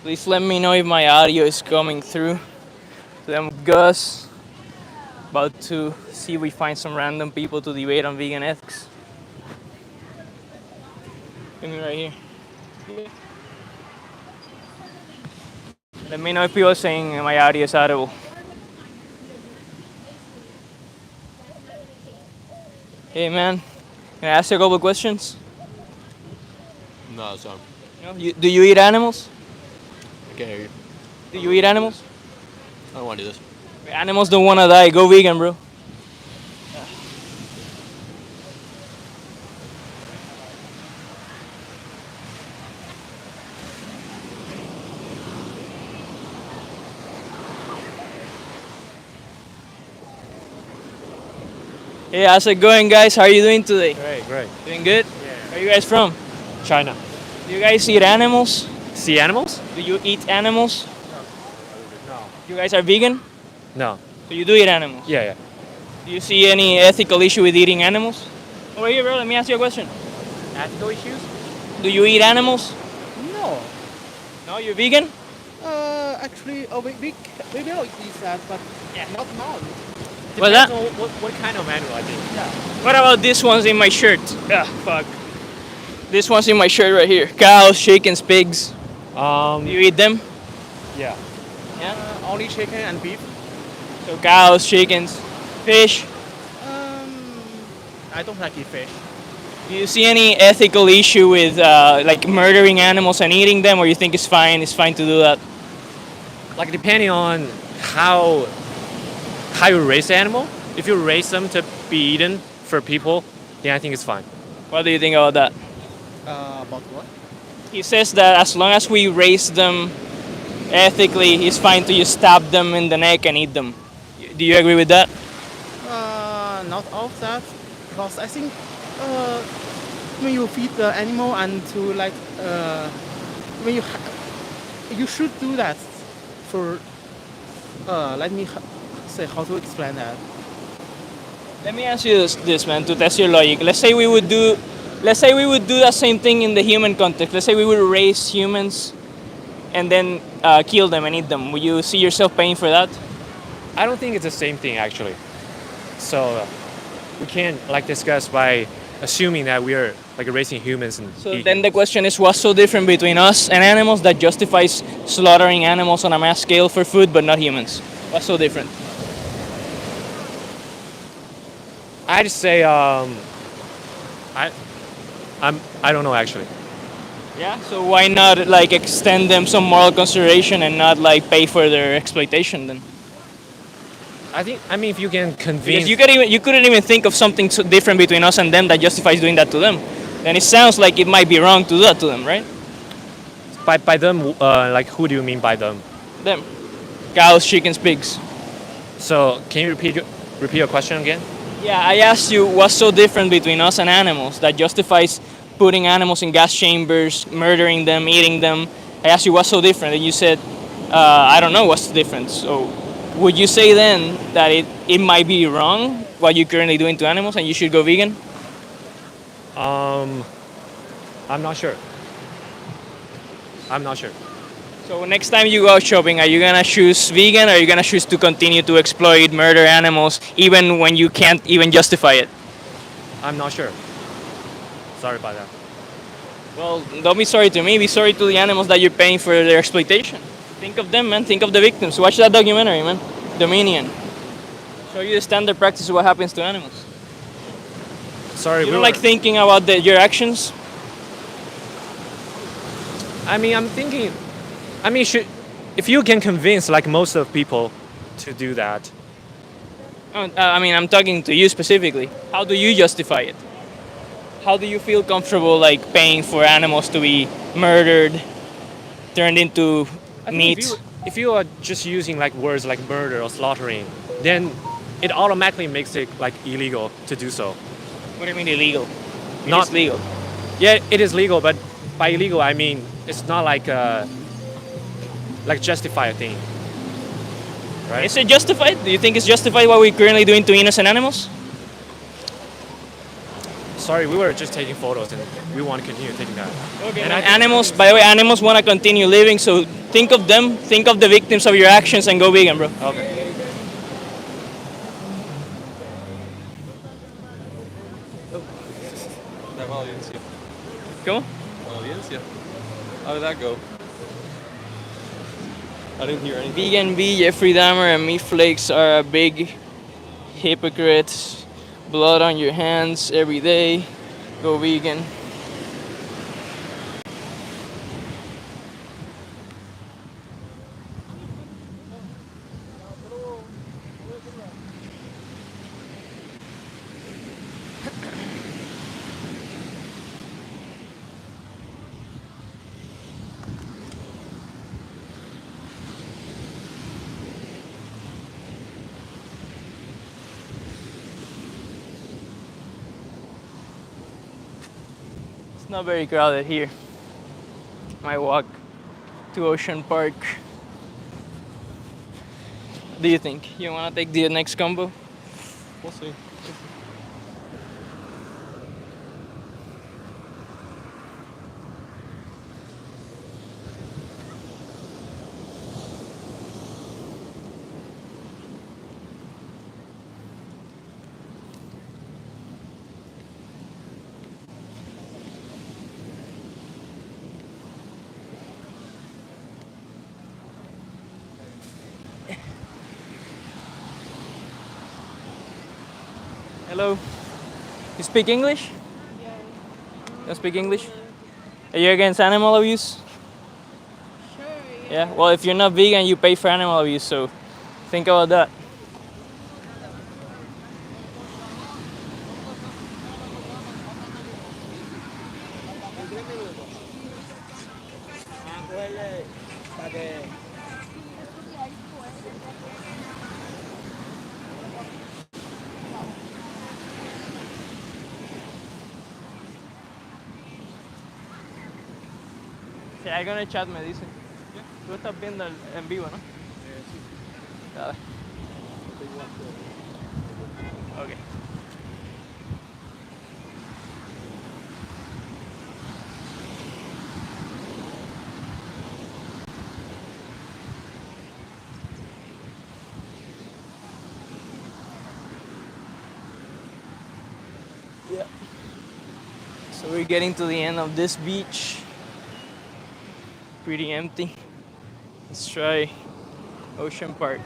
Please let me know if my audio is coming through. So I'm Gus, about to see if we find some random people to debate on vegan ethics. Give me right here. Yeah. Let me know if people are saying my audio is audible. Hey man, can I ask you a couple of questions? No, so Do you eat animals? I can't hear you. Do you eat animals? I don't want to do this. Animals don't want to die. Go vegan, bro. Hey, how's it going, guys? How are you doing today? Great, great. Doing good? Yeah. Where are you guys from? China. Do you guys eat animals? See animals? Do you eat animals? No. You guys are vegan? No. So you do eat animals? Yeah, yeah. Do you see any ethical issue with eating animals? Over here, bro. Let me ask you a question. Ethical issues? Do you eat animals? No. No, you're vegan? Actually, we will eat that, but not now. What's that? Depends on what kind of animal, I think. What about this one's in my shirt? Ah, fuck. This one's in my shirt right here. Cows, chickens, pigs. Do you eat them? Yeah. Yeah. Only chicken and beef. So cows, chickens, fish. I don't like eat fish. Do you see any ethical issue with like murdering animals and eating them, or you think it's fine? It's fine to do that. Like depending on how you raise the animal. If you raise them to be eaten for people, then I think it's fine. What do you think about that? About what? He says that as long as we raise them ethically, it's fine to just stab them in the neck and eat them. Do you agree with that? Not all of that, because I think when you feed the animal and to like when you should do that for let me say how to explain that. Let me ask you this, man, to test your logic. Let's say we would do that same thing in the human context. Let's say we would raise humans and then kill them and eat them. Would you see yourself paying for that? I don't think it's the same thing actually. So we can't like discuss by assuming that we are like raising humans and So eating then the them. question is, what's so different between us and animals that justifies slaughtering animals on a mass scale for food, but not humans? What's so different? I'd say I don't know actually. Yeah. So why not like extend them some moral consideration and not like pay for their exploitation then? I mean if you can convince Because you couldn't even think of something so different between us and them that justifies doing that to them. Then it sounds like it might be wrong to do that to them, right? by them like who do you mean by them? Them, cows, chickens, pigs. So can you repeat your question again? Yeah, I asked you what's so different between us and animals that justifies putting animals in gas chambers, murdering them, eating them. I asked you what's so different, and you said, I don't know what's the difference. So would you say then that it might be wrong what you're currently doing to animals and you should go vegan? I'm not sure. I'm not sure. So next time you go out shopping, are you gonna choose vegan or are you gonna choose to continue to exploit, murder animals even when you can't even justify it? I'm not sure. Sorry about that. Well, don't be sorry to me. Be sorry to the animals that you're paying for their exploitation. Think of them, man. Think of the victims. Watch that documentary, man. Dominion. Show you the standard practice of what happens to animals. Sorry, You don't like thinking about your actions? I mean, I'm thinking. I mean, if you can convince like most of people to do that, I mean, I'm talking to you specifically. How do you justify it? How do you feel comfortable like paying for animals to be murdered, turned into I think meat? if you are just using like words like murder or slaughtering, then it automatically makes it like illegal to do so. What do you mean illegal? Not It's legal. Yeah, it is legal, but by illegal I mean it's not like justify a thing, right? Is it justified? Do you think it's justified what we're currently doing to innocent animals? Sorry, we were just taking photos and we want to continue taking that. Okay. And And I think- animals, by the way, animals want to continue living, so think of them, think of the victims of your actions, and go vegan, bro. Okay. Audiencia. ¿Cómo? Audiencia. How did that go? I didn't hear anything. Vegan B, Jeffrey Dahmer, and meat flakes are a big hypocrites. Blood on your hands every day. Go vegan. It's not very crowded here. My walk to Ocean Park. What do you think? You wanna take the next combo? We'll see. Hello. You speak English? You speak English? Are you against animal abuse? Sure, Yeah. Well, if you're not vegan, you pay for animal abuse, so think about that. Si algo en el chat me dice. Tú estás viendo en vivo, ¿no? Sí. Dale. Ok. Yeah. So we're getting to the end of this beach. Pretty empty. Let's try Ocean Park.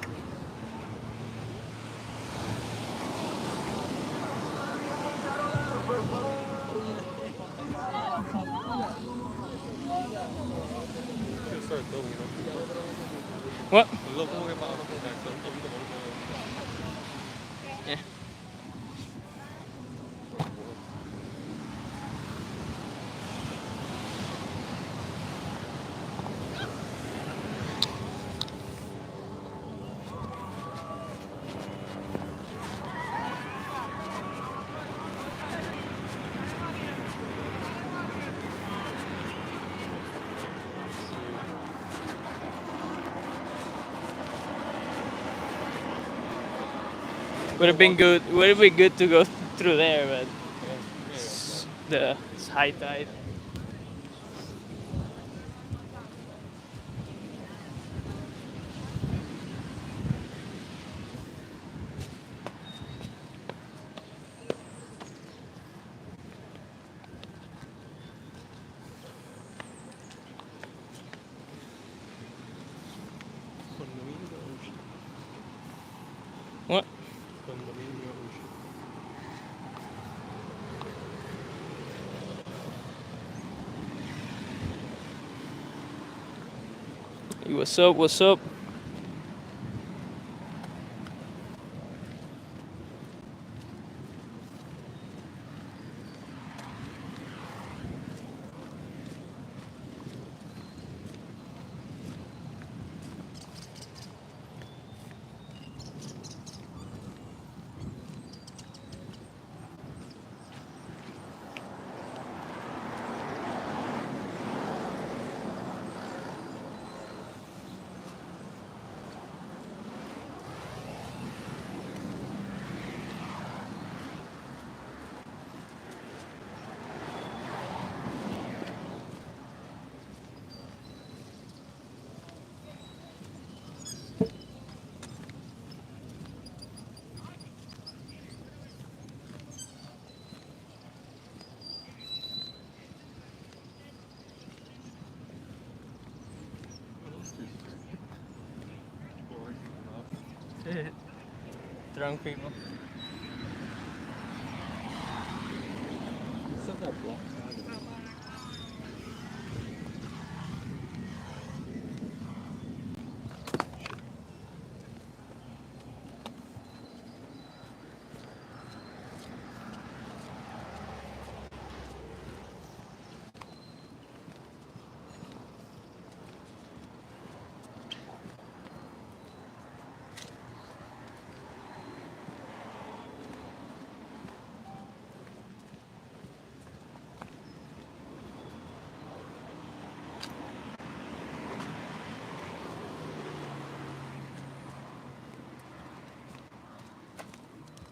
What? Yeah. Would have been good. Would have been good to go through there, but it's high tide. What? Hey, what's up? What's up? Drunk people.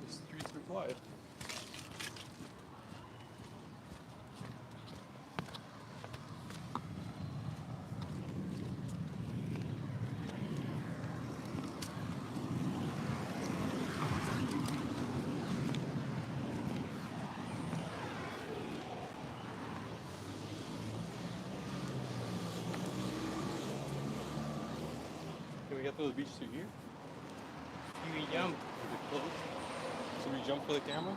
The streets are quiet. Can we get to the beach to here? You jump. Is it close? Should we jump for the camera?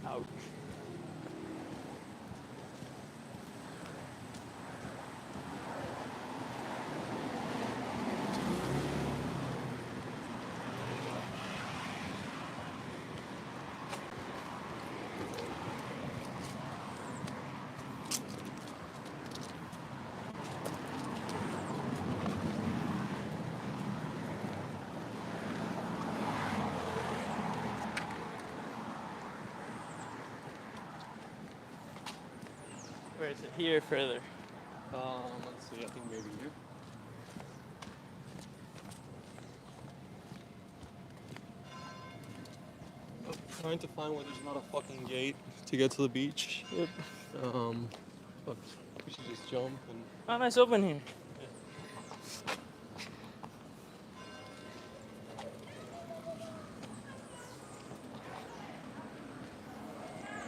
Ouch. Where is it? Here further. Let's see. I think maybe here. Trying to find where there's not a fucking gate to get to the beach. Yep. But we should just jump and. Oh, nice open here.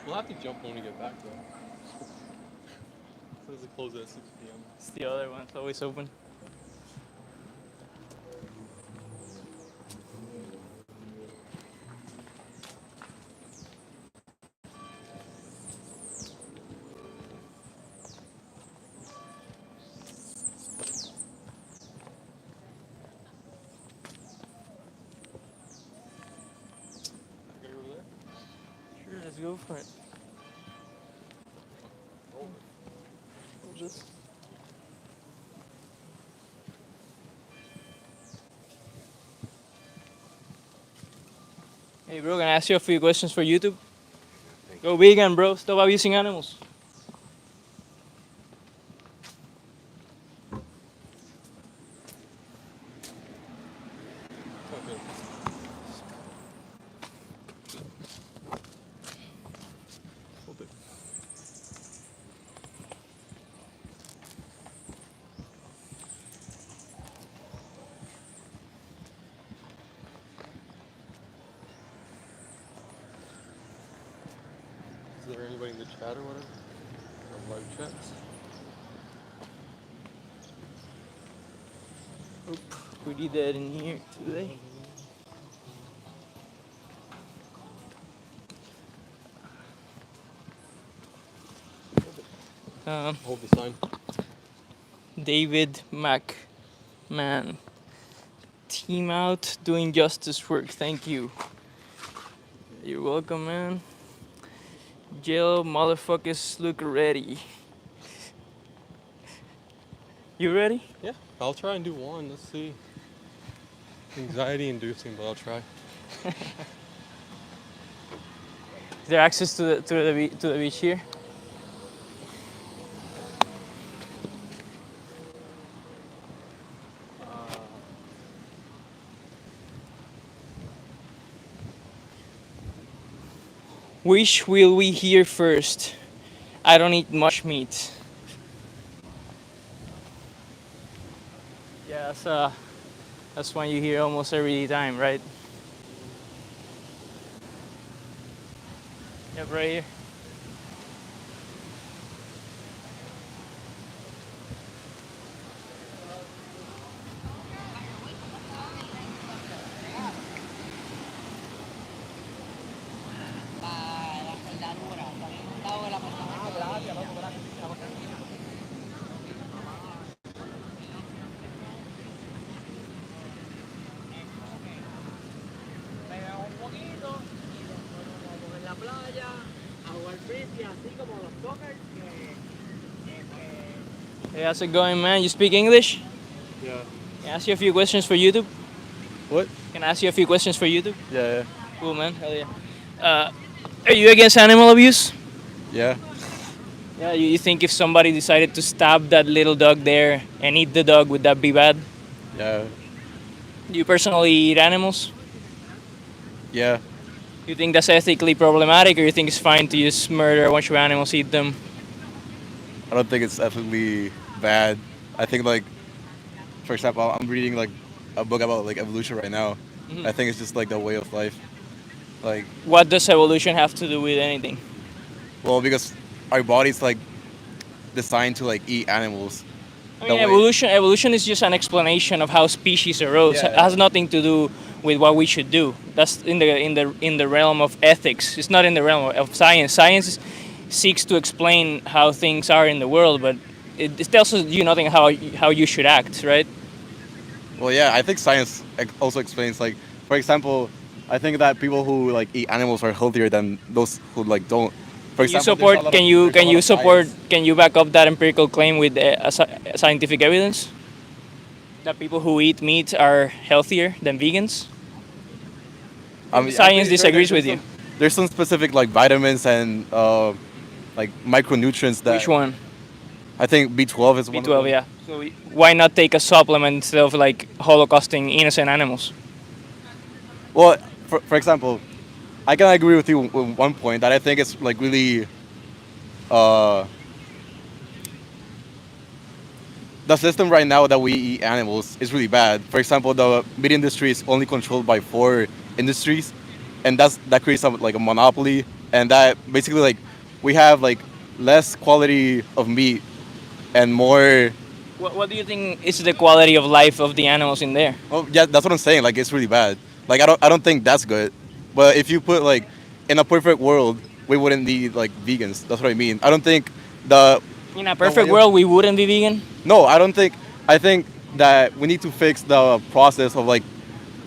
We'll have to jump when we get back though. Says it closes at 6 p.m. It's the other one. It's always open. Okay, over there. Sure, let's go for it. Just hey bro, can I ask you a few questions for YouTube? Go vegan, bro. Stop abusing animals. Okay. Hold it. Is there anybody in the chat or whatever? Or live chats? Oop, pretty dead in here today. Hold the sign. David McMahon. Team out doing justice work. Thank you. You're welcome, man. Jill, motherfuckers, look ready. You ready? Yeah, I'll try and do one. Let's see. Anxiety inducing, but I'll try. Is there access to the beach here? Which will we hear first? I don't eat much meat. Yeah, that's one you hear almost every time, right? Yep, right here. Hey, how's it going, man? You speak English? Yeah. Can I ask you a few questions for YouTube? What? Can I ask you a few questions for YouTube? Yeah. Cool, man. Hell yeah. Are you against animal abuse? Yeah. Yeah, you think if somebody decided to stab that little dog there and eat the dog, would that be bad? Yeah. Do you personally eat animals? Yeah. You think that's ethically problematic, or you think it's fine to just murder a bunch of animals, eat them? I don't think it's ethically bad. I think like, for example, I'm reading like a book about like evolution right now. Mhm. I think it's just like the way of life. Like, What does evolution have to do with anything? well, because our body's like designed to like eat animals. I The mean, way- evolution is just an explanation of how species arose. Yeah. It has nothing to do with what we should do. That's in the realm of ethics. It's not in the realm of science. Science seeks to explain how things are in the world, but it tells you nothing how you should act, right? Well, yeah, I think science also explains like, for example, I think that people who like eat animals are healthier than those who like don't. For Can you example, there's a support? lot of- Can you there's a can lot you of support? science. Can you back up that empirical claim with scientific evidence that people who eat meat are healthier than vegans? I mean, I Science think disagrees with you. There's some specific like vitamins and like micronutrients that. Which one? I think B12 is one. of B12, them. yeah. So why not take a supplement instead of like holocausting innocent animals? Well, for example, I can agree with you with one point that I think it's like really. The system right now that we eat animals is really bad. For example, the meat industry is only controlled by 4 industries, and that creates like a monopoly, and that basically like we have like less quality of meat and more. What do you think is the quality of life of the animals in there? Well, yeah, that's what I'm saying. Like, it's really bad. Like, I don't think that's good. But if you put like in a perfect world, we wouldn't need like vegans. That's what I mean. I don't think the In a perfect way of- world, we wouldn't be vegan. no, I don't think. I think that we need to fix the process of like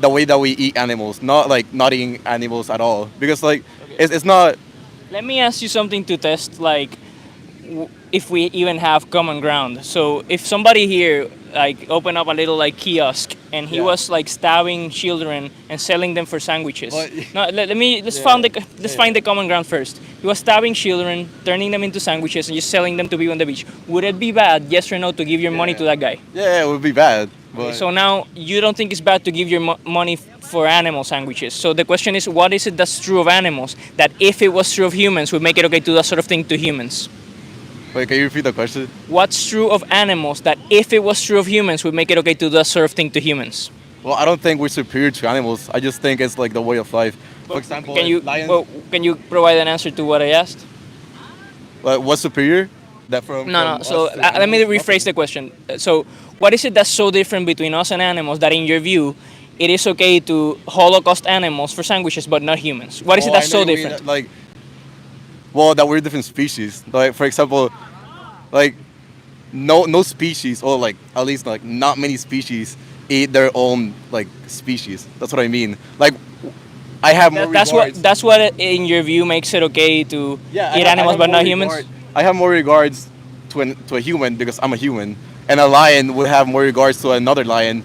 the way that we eat animals, not like not eating animals at all. Because like it's not. Let me ask you something to test, like, if we even have common ground. So if somebody here like opened up a little like kiosk and he Yeah. was like stabbing children and selling them for sandwiches. But- No, let's Yeah. find the common ground first. He was stabbing children, turning them into sandwiches, and just selling them to people on the beach. Would it be bad, yes or no, to give your money to that guy? Yeah, it would be bad. But So now you don't think it's bad to give your money for animal sandwiches. So the question is, what is it that's true of animals that if it was true of humans would make it okay to do that sort of thing to humans? wait, can you repeat the question? What's true of animals that if it was true of humans would make it okay to do that sort of thing to humans? Well, I don't think we're superior to animals. I just think it's like the way of life. For example, Can you lions. can you provide an answer to what I asked? What's superior? That from No, from no. So us to let me animals? rephrase the question. So what is it that's so different between us and animals that in your view it is okay to holocaust animals for sandwiches but not humans? What is it Oh, that's I know so you mean, different? like, well, that we're different species. Like, for example, like, no species, or like at least like not many species eat their own like species. That's what I mean. Like, I have more regards. That's what in your view makes it okay to Yeah, eat I animals have but more not humans. I have more regards to a human because I'm a human, and a lion would have more regards to another lion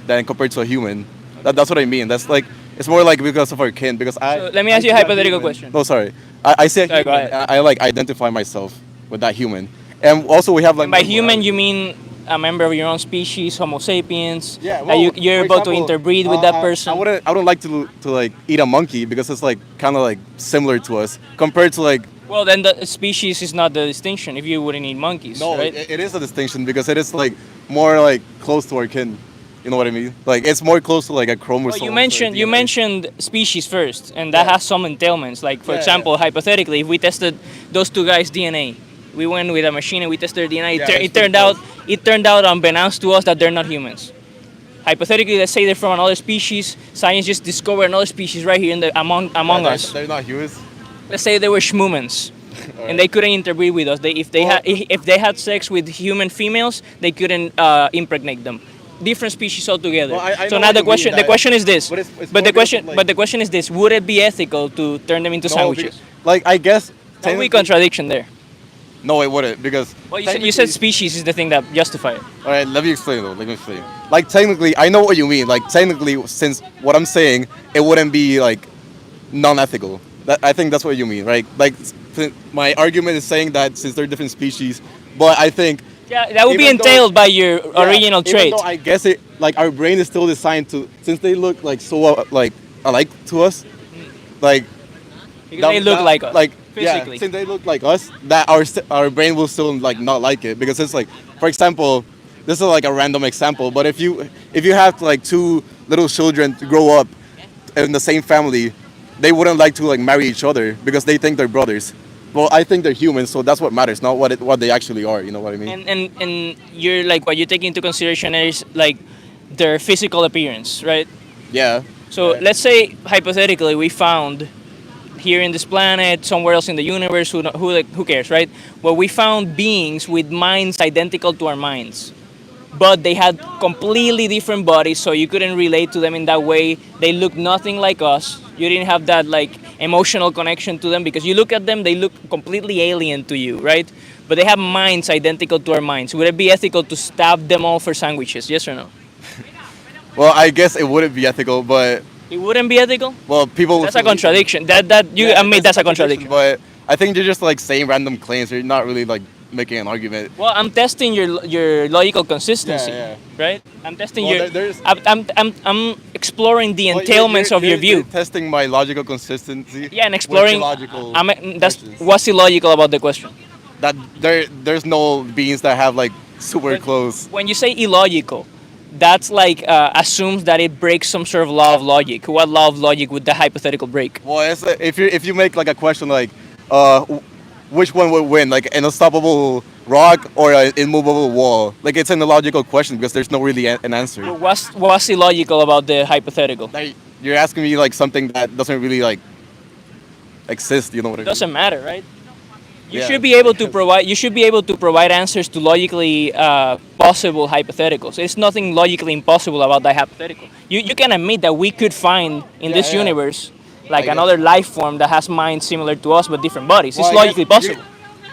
than compared to a human. That's what I mean. That's like it's more like because of our kin. Because So let me ask you a see hypothetical human- question. No, sorry. I see a Sorry, go human. ahead. I like identify myself with that human, and also we have like And by more human, you morality. mean a member of your own species, Homo sapiens, Yeah, that well, you're for able to example, interbreed with that person. I wouldn't like to like eat a monkey because it's like kind of like similar to us compared to like Well, then the species is not the distinction if you wouldn't eat monkeys, no, right? it is a distinction because it is like more like close to our kin. You know what I mean? Like it's more close to like a chromosome. Well, you mentioned species first, and that Yeah. has some entailments. Like for Yeah, example, yeah. hypothetically, if we tested those two guys' DNA, we went with a machine and we tested their DNA. Yeah, it's It turned pretty out close. it turned out unbeknownst to us that they're not humans. Hypothetically, let's say they're from another species. Science just discovered another species right here in the among Yeah, us. they're not humans. Let's say they were schmoomans. And they couldn't interbreed with us. They, Well- if they had sex with human females, they couldn't impregnate them. Different species altogether. Well, I So know now what the you mean, question the that- question is this. but it's But more the question because of, but the question is this: would it be ethical to turn them into No, sandwiches? like I guess. There would be technically- contradiction there. No, it wouldn't because. Well, you said technically- species is the thing that justify it. All right, let me explain though. Let me explain. Like technically, I know what you mean. Like technically, since what I'm saying, it wouldn't be like non-ethical. I think that's what you mean, right? Like my argument is saying that since they're different species, but I think Yeah, that would be Even though- entailed by your yeah, original even trait. though I guess it like our brain is still designed to since they look like so like alike to us, like Because they look like us, like physically. yeah, since they look like us, that our brain will still like not like it because it's like, for example, this is like a random example, but if you have like two little children to grow up in the same family, they wouldn't like to like marry each other because they think they're brothers. Well, I think they're humans, so that's what matters, not what they actually are. You know what I mean? And you're like what you take into consideration is like their physical appearance, right? Yeah. So Yeah. let's say hypothetically we found here in this planet, somewhere else in the universe, who cares, right? Well, we found beings with minds identical to our minds, but they had completely different bodies, so you couldn't relate to them in that way. They look nothing like us. You didn't have that like emotional connection to them because you look at them, they look completely alien to you, right? But they have minds identical to our minds. Would it be ethical to stab them all for sandwiches? Yes or no? Well, I guess it wouldn't be ethical, but It wouldn't be ethical. well, people. That's a contradiction. That you Yeah, admit that's a contradiction. But I think you're just like saying random claims. You're not really like making an argument. Well, I'm testing your logical consistency, Yeah, right? I'm testing Well, your. there's- I'm exploring the Well, entailments of your you're view. testing my logical consistency. Yeah, and with exploring. illogical That's questions. what's illogical about the question. That there's no beings that have like super close. When you say illogical, that's like assumes that it breaks some sort of law of logic. What law of logic would the hypothetical break? Well, it's, if you make like a question like, which one would win, like an unstoppable rock or an immovable wall? Like it's an illogical question because there's no really an answer. What's illogical about the hypothetical? Like, you're asking me like something that doesn't really like exist. You know what I It mean? doesn't matter, right? You Yeah. should be able to provide. You should be able to provide answers to logically possible hypotheticals. There's nothing logically impossible about that hypothetical. You can admit that we could find in Yeah, this yeah. universe I like guess. another life form that has minds similar to us but different bodies. Well, It's I logically guess possible.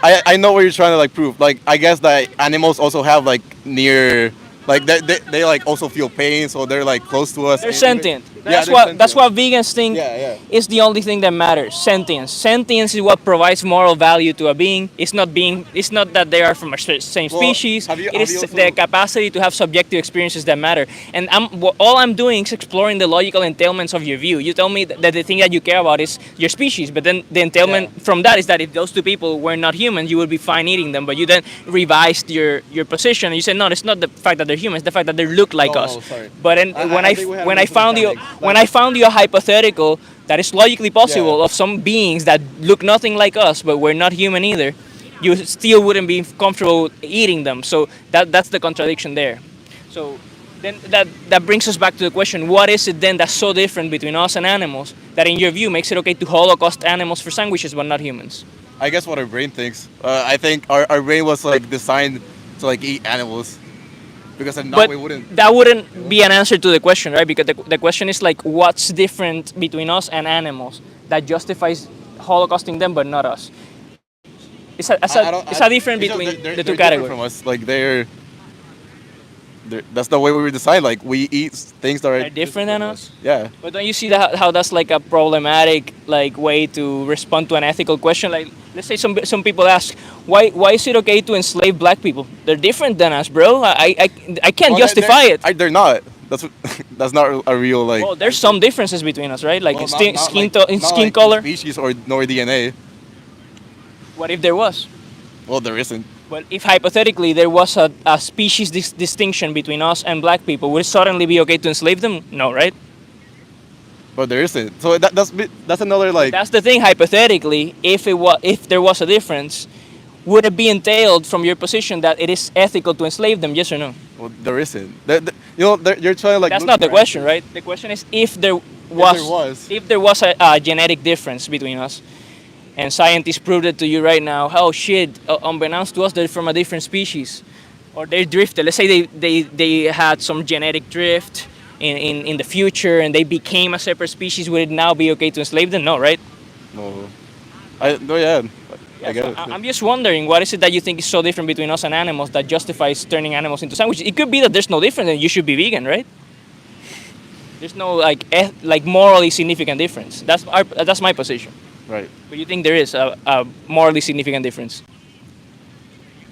I know what you're trying to like prove. Like I guess that animals also have like near, like they like also feel pain, so they're like close to us. They're And- sentient. Yeah, That's they're what sentient. that's what vegans think Yeah, yeah. is the only thing that matters. Sentience. Sentience is what provides moral value to a being. It's not being. It's not that they are from a same Well, species. have you- It have is you also- the capacity to have subjective experiences that matter. And all I'm doing is exploring the logical entailments of your view. You tell me that the thing that you care about is your species, but then the entailment Yeah. from that is that if those two people were not humans, you would be fine eating them. But you then revised your position and you said no, it's not the fact that they're humans, the fact that they look like Oh, us. sorry. But then when I I think we had when a I found you misunderstanding. when I found you a hypothetical that is logically possible Yeah. of some beings that look nothing like us but we're not human either, you still wouldn't be comfortable eating them. So that's the contradiction there. So then that brings us back to the question: what is it then that's so different between us and animals that, in your view, makes it okay to holocaust animals for sandwiches but not humans? I guess what our brain thinks. I think our brain was like designed to like eat animals, because if not But we wouldn't. that wouldn't be an answer to the question, right? Because the question is like, what's different between us and animals that justifies holocausting them but not us? It's a difference Because between they're the two different categories. from us. Like that's the way we were designed. Like we eat things that Are different than us. Yeah. But don't you see that how that's like a problematic like way to respond to an ethical question? Like let's say some people ask why is it okay to enslave black people? They're different than us, bro. I can't Well, justify it. They're not. That's that's not a real like. Well, there's some differences between us, right? Like well, in not- skin not skin, like- to- in not skin like color. species or nor DNA. What if there was? Well, there isn't. Well, if hypothetically there was a species distinction between us and black people, would it suddenly be okay to enslave them? No, right? But there isn't. So that's another like. That's the thing. Hypothetically, if there was a difference, would it be entailed from your position that it is ethical to enslave them? Yes or no? Well, there isn't. You're trying to like. That's look not the for question, answers. right? The question is if there was a genetic difference between us, and scientists proved it to you right now. Oh shit! Unbeknownst to us, they're from a different species, or they drifted. Let's say they had some genetic drift in the future, and they became a separate species. Would it now be okay to enslave them? No, right? No. Yeah. Yeah, I get so it. I'm just wondering, what is it that you think is so different between us and animals that justifies turning animals into sandwiches? It could be that there's no difference, and you should be vegan, right? There's no like morally significant difference. That's my position. Right. But you think there is a morally significant difference?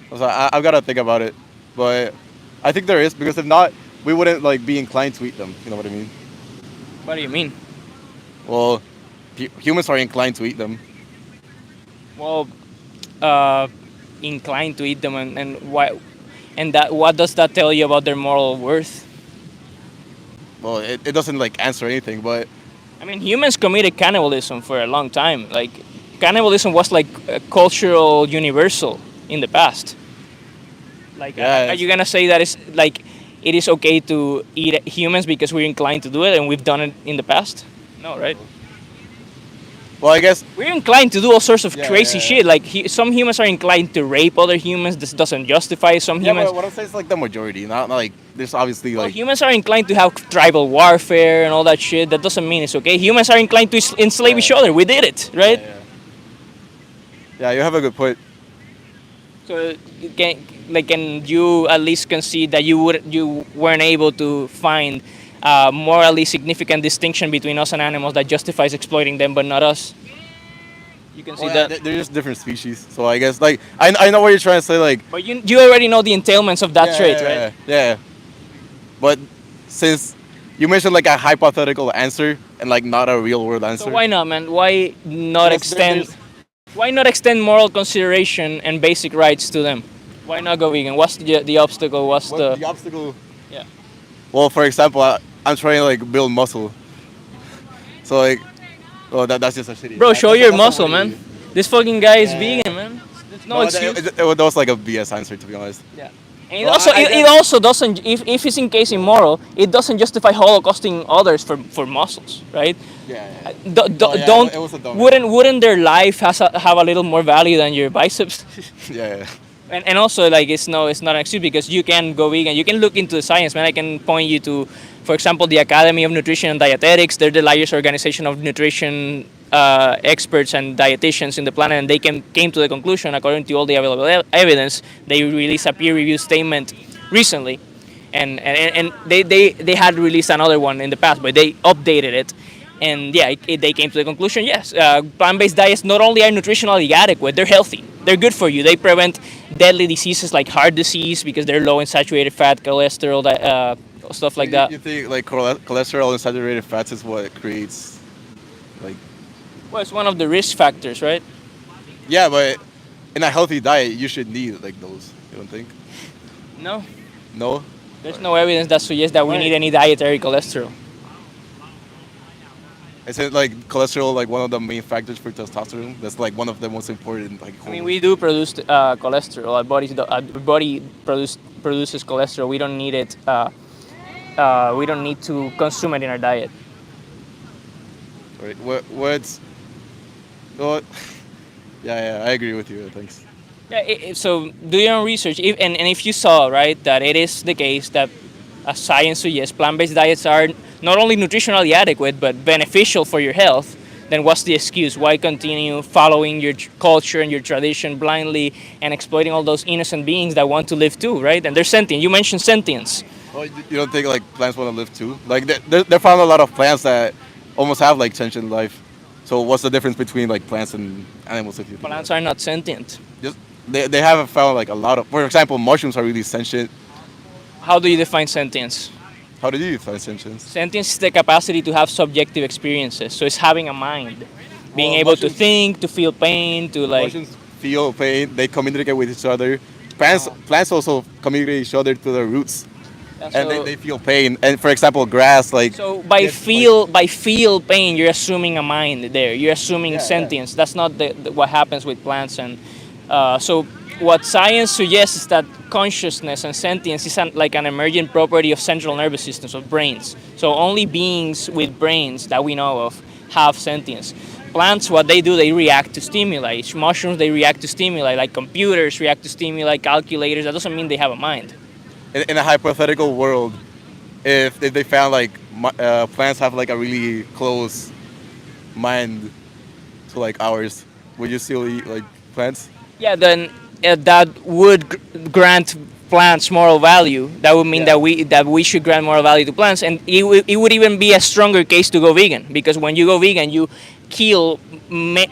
So I've got to think about it, but I think there is because if not, we wouldn't like be inclined to eat them. You know what I mean? What do you mean? Well, humans are inclined to eat them. Well, inclined to eat them, and why? And that what does that tell you about their moral worth? Well, it doesn't like answer anything, but I mean, humans committed cannibalism for a long time. Like, cannibalism was like a cultural universal in the past. Like, Yeah, are you gonna say that it's like it is okay to eat humans because we're inclined to do it and we've done it in the past? No, right? well, I guess We're inclined to do all sorts of Yeah, crazy yeah, shit. Like, some humans are inclined to rape other humans. This doesn't justify some yeah. humans. But what I'm saying is like the majority, not like there's obviously Well, like humans are inclined to have tribal warfare and all that shit. That doesn't mean it's okay. Humans are inclined to enslave each other. We did it, right? Yeah, you have a good point. So, can you at least concede that you weren't able to find a morally significant distinction between us and animals that justifies exploiting them, but not us? You can see that. They're just different species, so I guess like I know what you're trying to say, like But you already know the entailments of that trait, right? Yeah. But since you mentioned like a hypothetical answer and like not a real world answer, So why not, man? Why not Because extend? Why not extend moral consideration and basic rights to them? Why not go vegan? What's the obstacle? What's What, the the obstacle? Yeah. Well, for example, I'm trying to like build muscle, so like, well, that's just a shitty. Bro? Show your that's a muscle, really- man. This fucking guy is vegan, man. There's no excuse. That was like a BS answer, to be honest. Yeah. And it Well, also I it guess- also doesn't if it's in case immoral, it doesn't justify holocausting others for muscles, right? Yeah. yeah, Don't it was a dumb wouldn't their life have a little more value than your biceps? Yeah. And also like it's not an excuse because you can go vegan. You can look into the science, man. I can point you to, for example, the Academy of Nutrition and Dietetics. They're the largest organization of nutrition experts and dietitians in the planet, and they came to the conclusion, according to all the available evidence. They released a peer-reviewed statement recently, and they had released another one in the past, but they updated it. And yeah, they came to the conclusion, yes, plant-based diets not only are nutritionally adequate, they're healthy. They're good for you. They prevent deadly diseases like heart disease because they're low in saturated fat, cholesterol, stuff like that. You think like cholesterol and saturated fats is what creates, like, Well, it's one of the risk factors, right? yeah, but in a healthy diet, you should need like those. You don't think? No, No. there's no evidence that suggests that we Right. need any dietary cholesterol. Isn't like cholesterol like one of the main factors for testosterone? That's like one of the most important. Like, I mean, we do produce cholesterol. Our body produces cholesterol. We don't need it. We don't need to consume it in our diet. Right. What's? What? Yeah, I agree with you. Thanks. Yeah. So do your own research. And if you saw right that it is the case that, as science suggests, plant-based diets are not only nutritionally adequate but beneficial for your health, then what's the excuse? Why continue following your culture and your tradition blindly and exploiting all those innocent beings that want to live too, right? And they're sentient. You mentioned sentience. Oh, you don't think like plants want to live too? Like they found a lot of plants that almost have like sentient life. So what's the difference between like plants and animals if you think Plants about are not sentient. it? Just they haven't found like a lot of. For example, mushrooms are really sentient. How do you define sentience? How do you find sentience? Sentience is the capacity to have subjective experiences. So it's having a mind, being Well, able to mushrooms- think, to feel pain, to like. Mushrooms feel pain. They communicate with each other. Plants also communicate with each other through their roots, and So, they feel pain. And for example, grass like. so by gets, feel pain, you're assuming a mind there. You're assuming Yeah, sentience. That's not what happens with plants. And so what science suggests is that consciousness and sentience is like an emergent property of central nervous systems, of brains. So only beings with brains that we know of have sentience. Plants, what they do, they react to stimuli. Mushrooms, they react to stimuli, like computers react to stimuli, calculators. That doesn't mean they have a mind. in a hypothetical world, if they found like plants have like a really close mind to like ours, would you still eat like plants? Yeah, then that would grant plants moral value. That would mean Yeah. that we should grant moral value to plants, and it would even be a stronger case to go vegan, because when you go vegan, you kill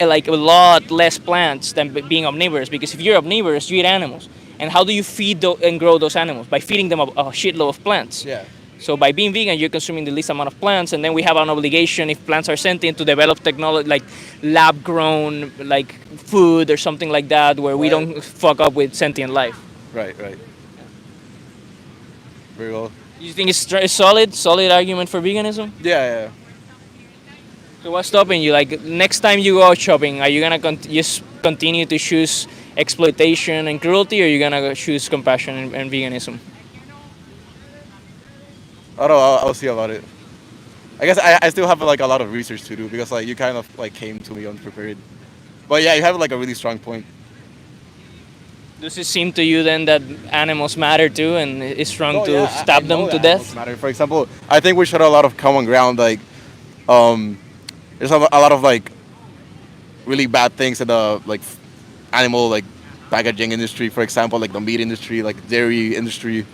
like a lot less plants than being omnivorous. Because if you're omnivorous, you eat animals, and how do you feed and grow those animals? By feeding them a shitload of plants. Yeah. So by being vegan, you're consuming the least amount of plants, and then we have an obligation, if plants are sentient, to develop technology like lab-grown like food or something like that, where we Right. don't fuck up with sentient life. Right. Right. Very well. You think it's solid argument for veganism? Yeah. So what's stopping you? Like next time you go out shopping, are you gonna just continue to choose exploitation and cruelty, or are you gonna choose compassion and veganism? I don't know. I'll see about it. I guess I still have like a lot of research to do because like you kind of like came to me unprepared. But yeah, you have like a really strong point. Does it seem to you then that animals matter too, and it's wrong No, to yeah, stab I them know to that death? animals matter. For example, I think we share a lot of common ground. Like, there's a lot of like really bad things in the like animal like packaging industry. For example, like the meat industry, like dairy industry.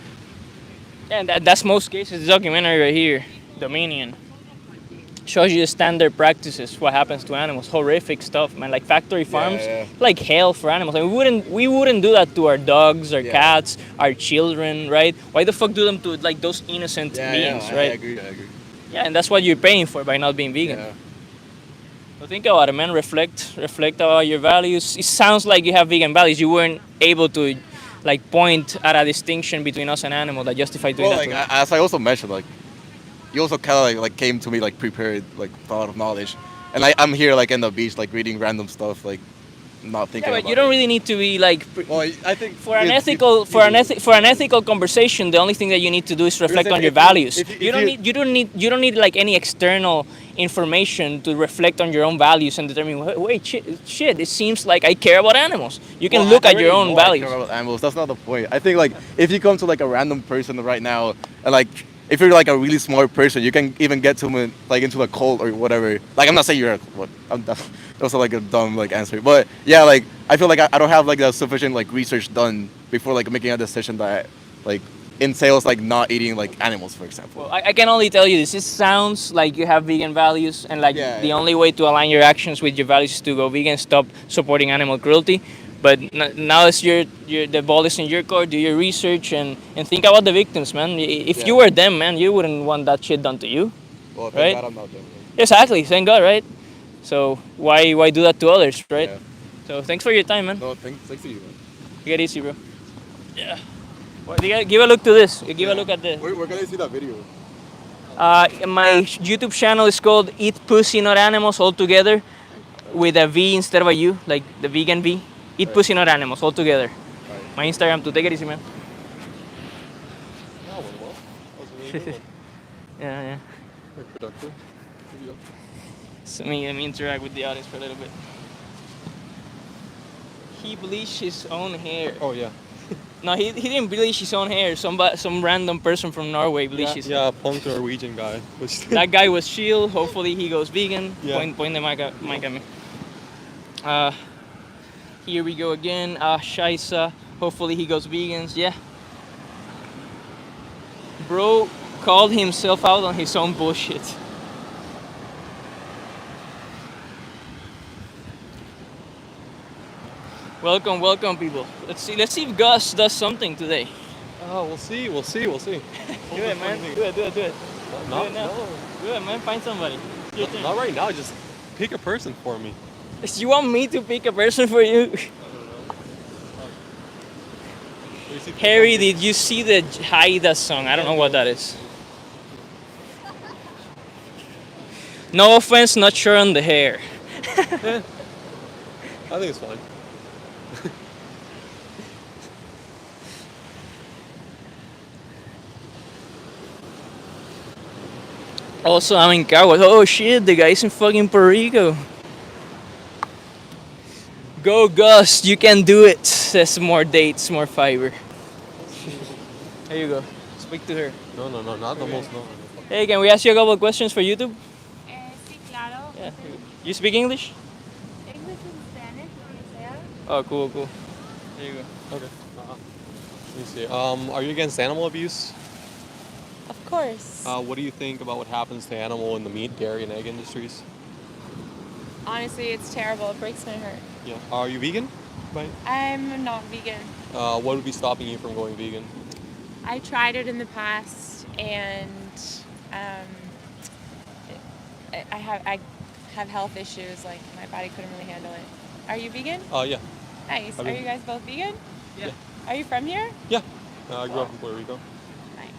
Yeah, and that's most cases. The documentary right here, Dominion, shows you the standard practices, what happens to animals, horrific stuff, man. Like factory farms, yeah. like hell for animals. And we wouldn't do that to our dogs, our Yeah. cats, our children, right? Why the fuck do them to like those innocent beings, I right? agree. Yeah, and that's what you're paying for by not being vegan. Yeah. So think about it, man. Reflect about your values. It sounds like you have vegan values. You weren't able to like point at a distinction between us and animal that justify doing Well, that. like to them. as I also mentioned, like you also kind of like came to me like prepared, like with a lot of knowledge, and I'm here like in the beach, like reading random stuff, like not Yeah, thinking. but about you don't it. really need to be like. Well, I think For an ethical conversation, the only thing that you need to do is reflect Because on your if you- values. if You don't need like any external information to reflect on your own values and determine. Wait, shit! It seems like I care about animals. You can Well, look I at your already own know I values. care about animals. That's not the point. I think like if you come to like a random person right now and like if you're like a really smart person, you can even get to like into a cult or whatever. Like I'm not saying you're that's also like a dumb like answer, but yeah, like I feel like I don't have like the sufficient like research done before like making a decision that like entails like not eating like animals, for example. Well, I can only tell you this. It sounds like you have vegan values, and like Yeah, the yeah. only way to align your actions with your values is to go vegan, stop supporting animal cruelty. But now it's the ball is in your court. Do your research and think about the victims, man. If Yeah. you were them, man, you wouldn't want that shit done to you. Well, Right? God I'm not doing Exactly. Thank God, right? So why do that to others, right? Yeah. So thanks for your time, man. No, thanks to you. Man. Take it easy, bro. Yeah. Well, give a look to this. Give a look at this. We're gonna see that video. My YouTube channel is called Eat Pussy Not Animals All Together, with a V instead of a U, like the vegan V. Eat Pussy Not Animals All Together. My Instagram too. Take it easy, man. Yeah. Productive. So let me interact with the audience for a little bit. He bleached his own hair. Oh yeah. No, he didn't bleach his own hair. Some random person from Norway bleached his hair. Yeah, punk Norwegian guy. That guy was chill. Hopefully he goes vegan. Yeah. Point the mic at me. Here we go again. Shaisa. Hopefully he goes vegans. Yeah. Bro called himself out on his own bullshit. Welcome, welcome, people. Let's see if Gus does something today. Oh, we'll see. Do it, man. Do it. Do it now. Do it, man. Find somebody. It's your turn. Not right now. Just pick a person for me. You want me to pick a person for you? Heri, did you see the Haida song? I don't know what that is. No offense, not sure on the hair. I think it's fine. Also, I'm in Caguas. Oh shit, the guy's in fucking Puerto Rico. Go Gus, you can do it. Says more dates, more fiber. There you go. Speak to her. No, not the most. No. Hey, can we ask you a couple of questions for YouTube? Sí, claro. Yeah. You speak English? English and Spanish, lo que sea. Oh, cool. There you go. Okay. Let me see. Are you against animal abuse? Of course. What do you think about what happens to animal in the meat, dairy, and egg industries? Honestly, it's terrible. It breaks my heart. Yeah. Are you vegan? Right. I'm not vegan. What would be stopping you from going vegan? I tried it in the past, and I have health issues. Like my body couldn't really handle it. Are you vegan? Yeah. Nice. Are you guys both vegan? Yeah. Are you from here? Yeah. I grew up in Puerto Rico. Nice.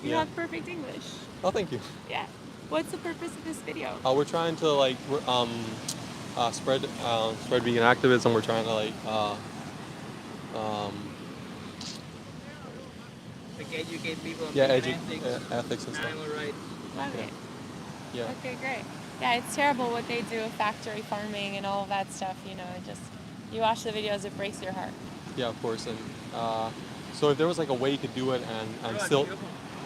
You Yeah. have perfect English. Oh, thank you. Yeah. What's the purpose of this video? We're trying to spread vegan activism. We're trying to educate people on ethics and stuff. rights. Love it. Yeah. Okay, great. Yeah, it's terrible what they do with factory farming and all of that stuff. You know, you watch the videos, it breaks your heart. Yeah, of course. And so if there was like a way you could do it and still,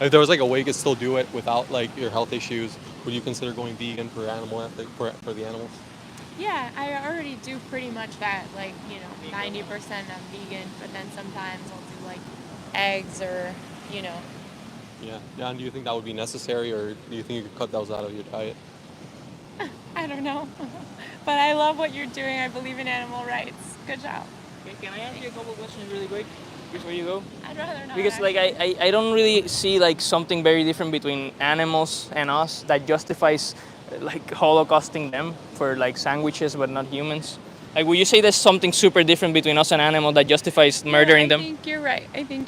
if there was like a way you could still do it without like your health issues, would you consider going vegan for animal ethic for the animals? Yeah, I already do pretty much that. Like, 90% I'm vegan, but then sometimes I'll do like eggs or, Yeah. Yeah. And do you think that would be necessary, or do you think you could cut those out of your diet? I don't know. But I love what you're doing. I believe in animal rights. Good job. Can I ask you a couple of questions really quick before you go? I'd rather not. Because like actually. I don't really see like something very different between animals and us that justifies like holocausting them for like sandwiches but not humans. Like would you say there's something super different between us and animals that justifies murdering them? I think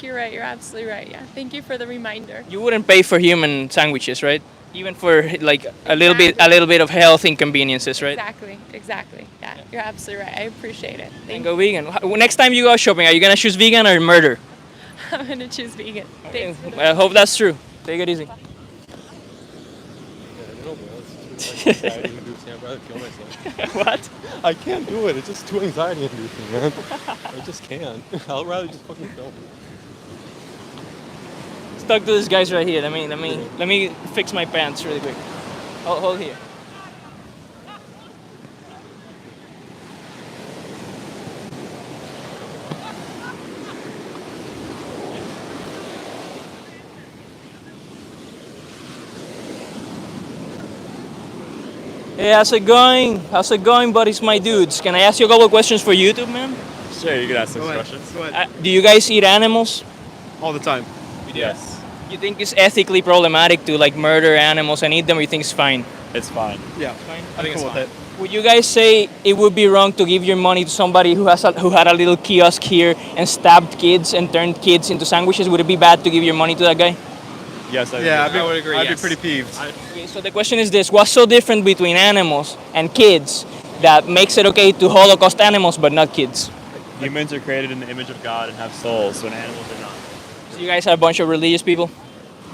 you're right. You're absolutely right. Yeah. Thank you for the reminder. You wouldn't pay for human sandwiches, right? Even for like a little bit of health inconveniences, right? Exactly. Yeah, you're absolutely right. I appreciate it. And go vegan. Next time you go shopping, are you gonna choose vegan or murder? I'm gonna choose vegan. Thanks for the I hope that's true. Take it easy. Yeah, no, bro. It's too anxiety inducing. I'd rather kill myself. What? I can't do it. It's just too anxiety inducing, man. I just can't. I'd rather just fucking kill me. Talk to these guys right here. Let me fix my pants really quick. Hold here. Hey, how's it going? Buddies, my dudes? Can I ask you a couple of questions for YouTube, man? Sure, you can ask those questions. Go ahead. Do you guys eat animals? All the time. Yes, You think it's ethically problematic to like murder animals and eat them, or you think it's fine? it's fine. Yeah. I think it's cool fine. with it. Would you guys say it would be wrong to give your money to somebody who had a little kiosk here and stabbed kids and turned kids into sandwiches? Would it be bad to give your money to that guy? Yes, I Yeah, agree. I would agree. I'd yes. be pretty peeved. Okay, so the question is this: what's so different between animals and kids that makes it okay to Holocaust animals but not kids? Humans are created in the image of God and have souls, when animals are not. So you guys are a bunch of religious people?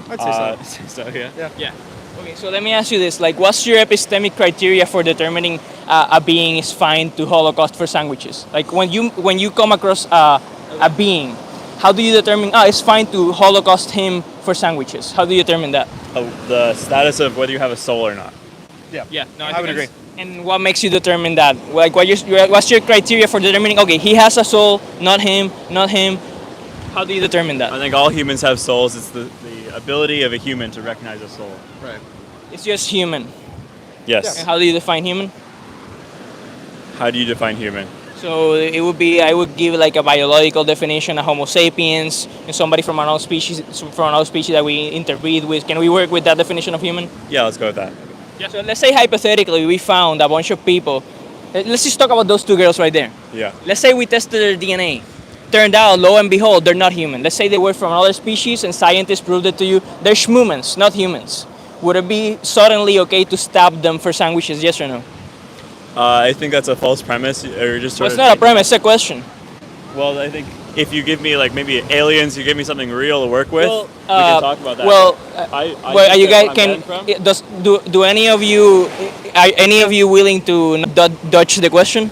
I'd say so. So yeah. Yeah. Okay, so let me ask you this: like, what's your epistemic criteria for determining a being is fine to Holocaust for sandwiches? Like, when you come across a being, how do you determine? It's fine to Holocaust him for sandwiches. How do you determine that? The status of whether you have a soul or not. Yeah, no, I would agree. And what makes you determine that? Like, what's your criteria for determining? Okay, he has a soul, not him, not him. How do you determine that? I think all humans have souls. It's the ability of a human to recognize a soul. Right. It's just human. Yes. And how do you define human? How do you define human? So it would be, I would give like a biological definition, a Homo sapiens, and somebody from another species that we interbreed with. Can we work with that definition of human? Yeah, let's go with that. Yeah. So let's say hypothetically we found a bunch of people. Let's just talk about those two girls right there. Yeah. Let's say we tested their DNA. Turned out, lo and behold, they're not human. Let's say they were from another species and scientists proved it to you. They're schmumans, not humans. Would it be suddenly okay to stab them for sandwiches, yes or no? I think that's a false premise. Or just Well, sort it's of not a premise, it's a question. Well, I think if you give me like maybe aliens, you give me something real to work with, Well, we can talk about that. Well, well, are you guys can? do any of you are any of you willing to dodge the question?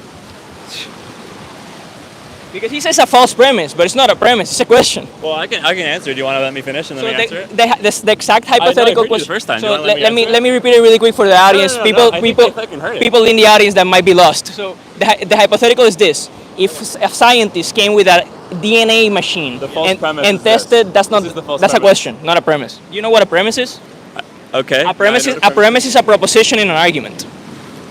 Because he says a false premise, but it's not a premise; it's a question. Well, I can answer. Do you want to let me finish and let me answer it? The exact hypothetical I question. the first time. So Do you wanna let me repeat it really quick for the audience. no, people I think people I fucking heard it. people in the audience that might be lost. So the hypothetical is this: if scientists came with a DNA machine The false premise and is this. tested, that's not This is the false that's a premise. question, not a premise. You know what a premise is? Okay. A premise is a proposition in an argument.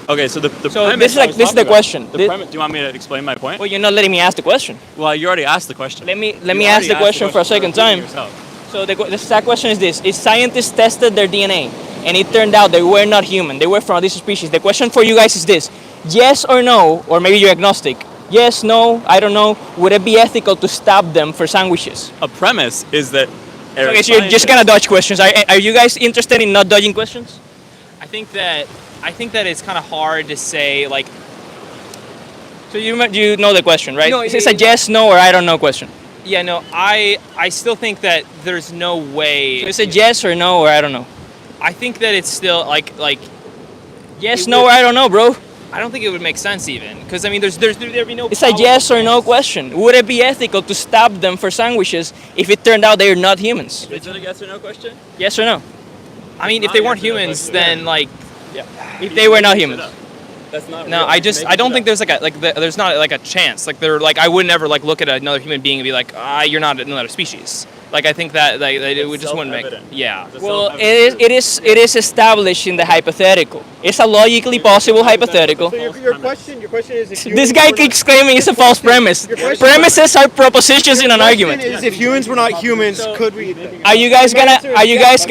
Okay, so the So premise this is the question. The premise. Do you want me to explain my point? Well, you're not letting me ask the question. Well, you already asked the question. Let me You ask already the asked question for a second repeating time. yourself. So the exact question is this: if scientists tested their DNA and it turned out they were not human, they were from this species, the question for you guys is this: yes or no, or maybe you're agnostic. Yes, no, I don't know. Would it be ethical to stab them for sandwiches? A premise is that. Okay, so you're just gonna dodge questions. Are you guys interested in not dodging questions? I think that it's kind of hard to say like. So you know the question, right? No, It's a yes, no, or I don't know question. Yeah, no, I still think that there's no way. So it's a yes or no, or I don't know. I think that it's still like Yes, no, or I don't know, bro. I don't think it would make sense even because I mean there'd be no. It's a yes or no question. Would it be ethical to stab them for sandwiches if it turned out they're not humans? Is it a yes or no question? Yes or no? I mean, if they weren't humans, then like. If they were not humans. That's not. No, real. I don't think there's there's not like a chance. Like they're like I would never like look at another human being and be like, you're not another species. Like I think that like it would just wouldn't make. self-evident. Yeah. It's a Well, self-evident it is established in the hypothetical. It's a logically possible hypothetical. So your question is if This guy keeps claiming it's a false premise. Premises are propositions in an argument. is if humans were not humans, could we eat them? Are you guys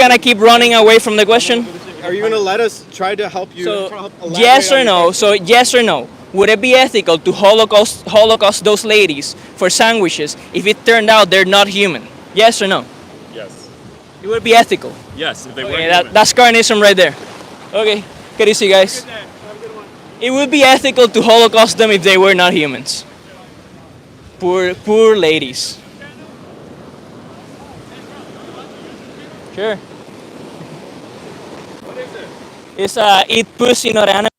gonna keep running away from the question? Are you gonna let us try to help you? So try to help elaborate yes on or your no? question? So yes or no? Would it be ethical to holocaust those ladies for sandwiches if it turned out they're not human? Yes or no? Yes. It would be ethical. Yes. If they Okay, were. that's carnism right there. Okay, good to see you guys. It would be ethical to holocaust them if they were not humans. Poor ladies. Sure. It's eat pussy, not animal.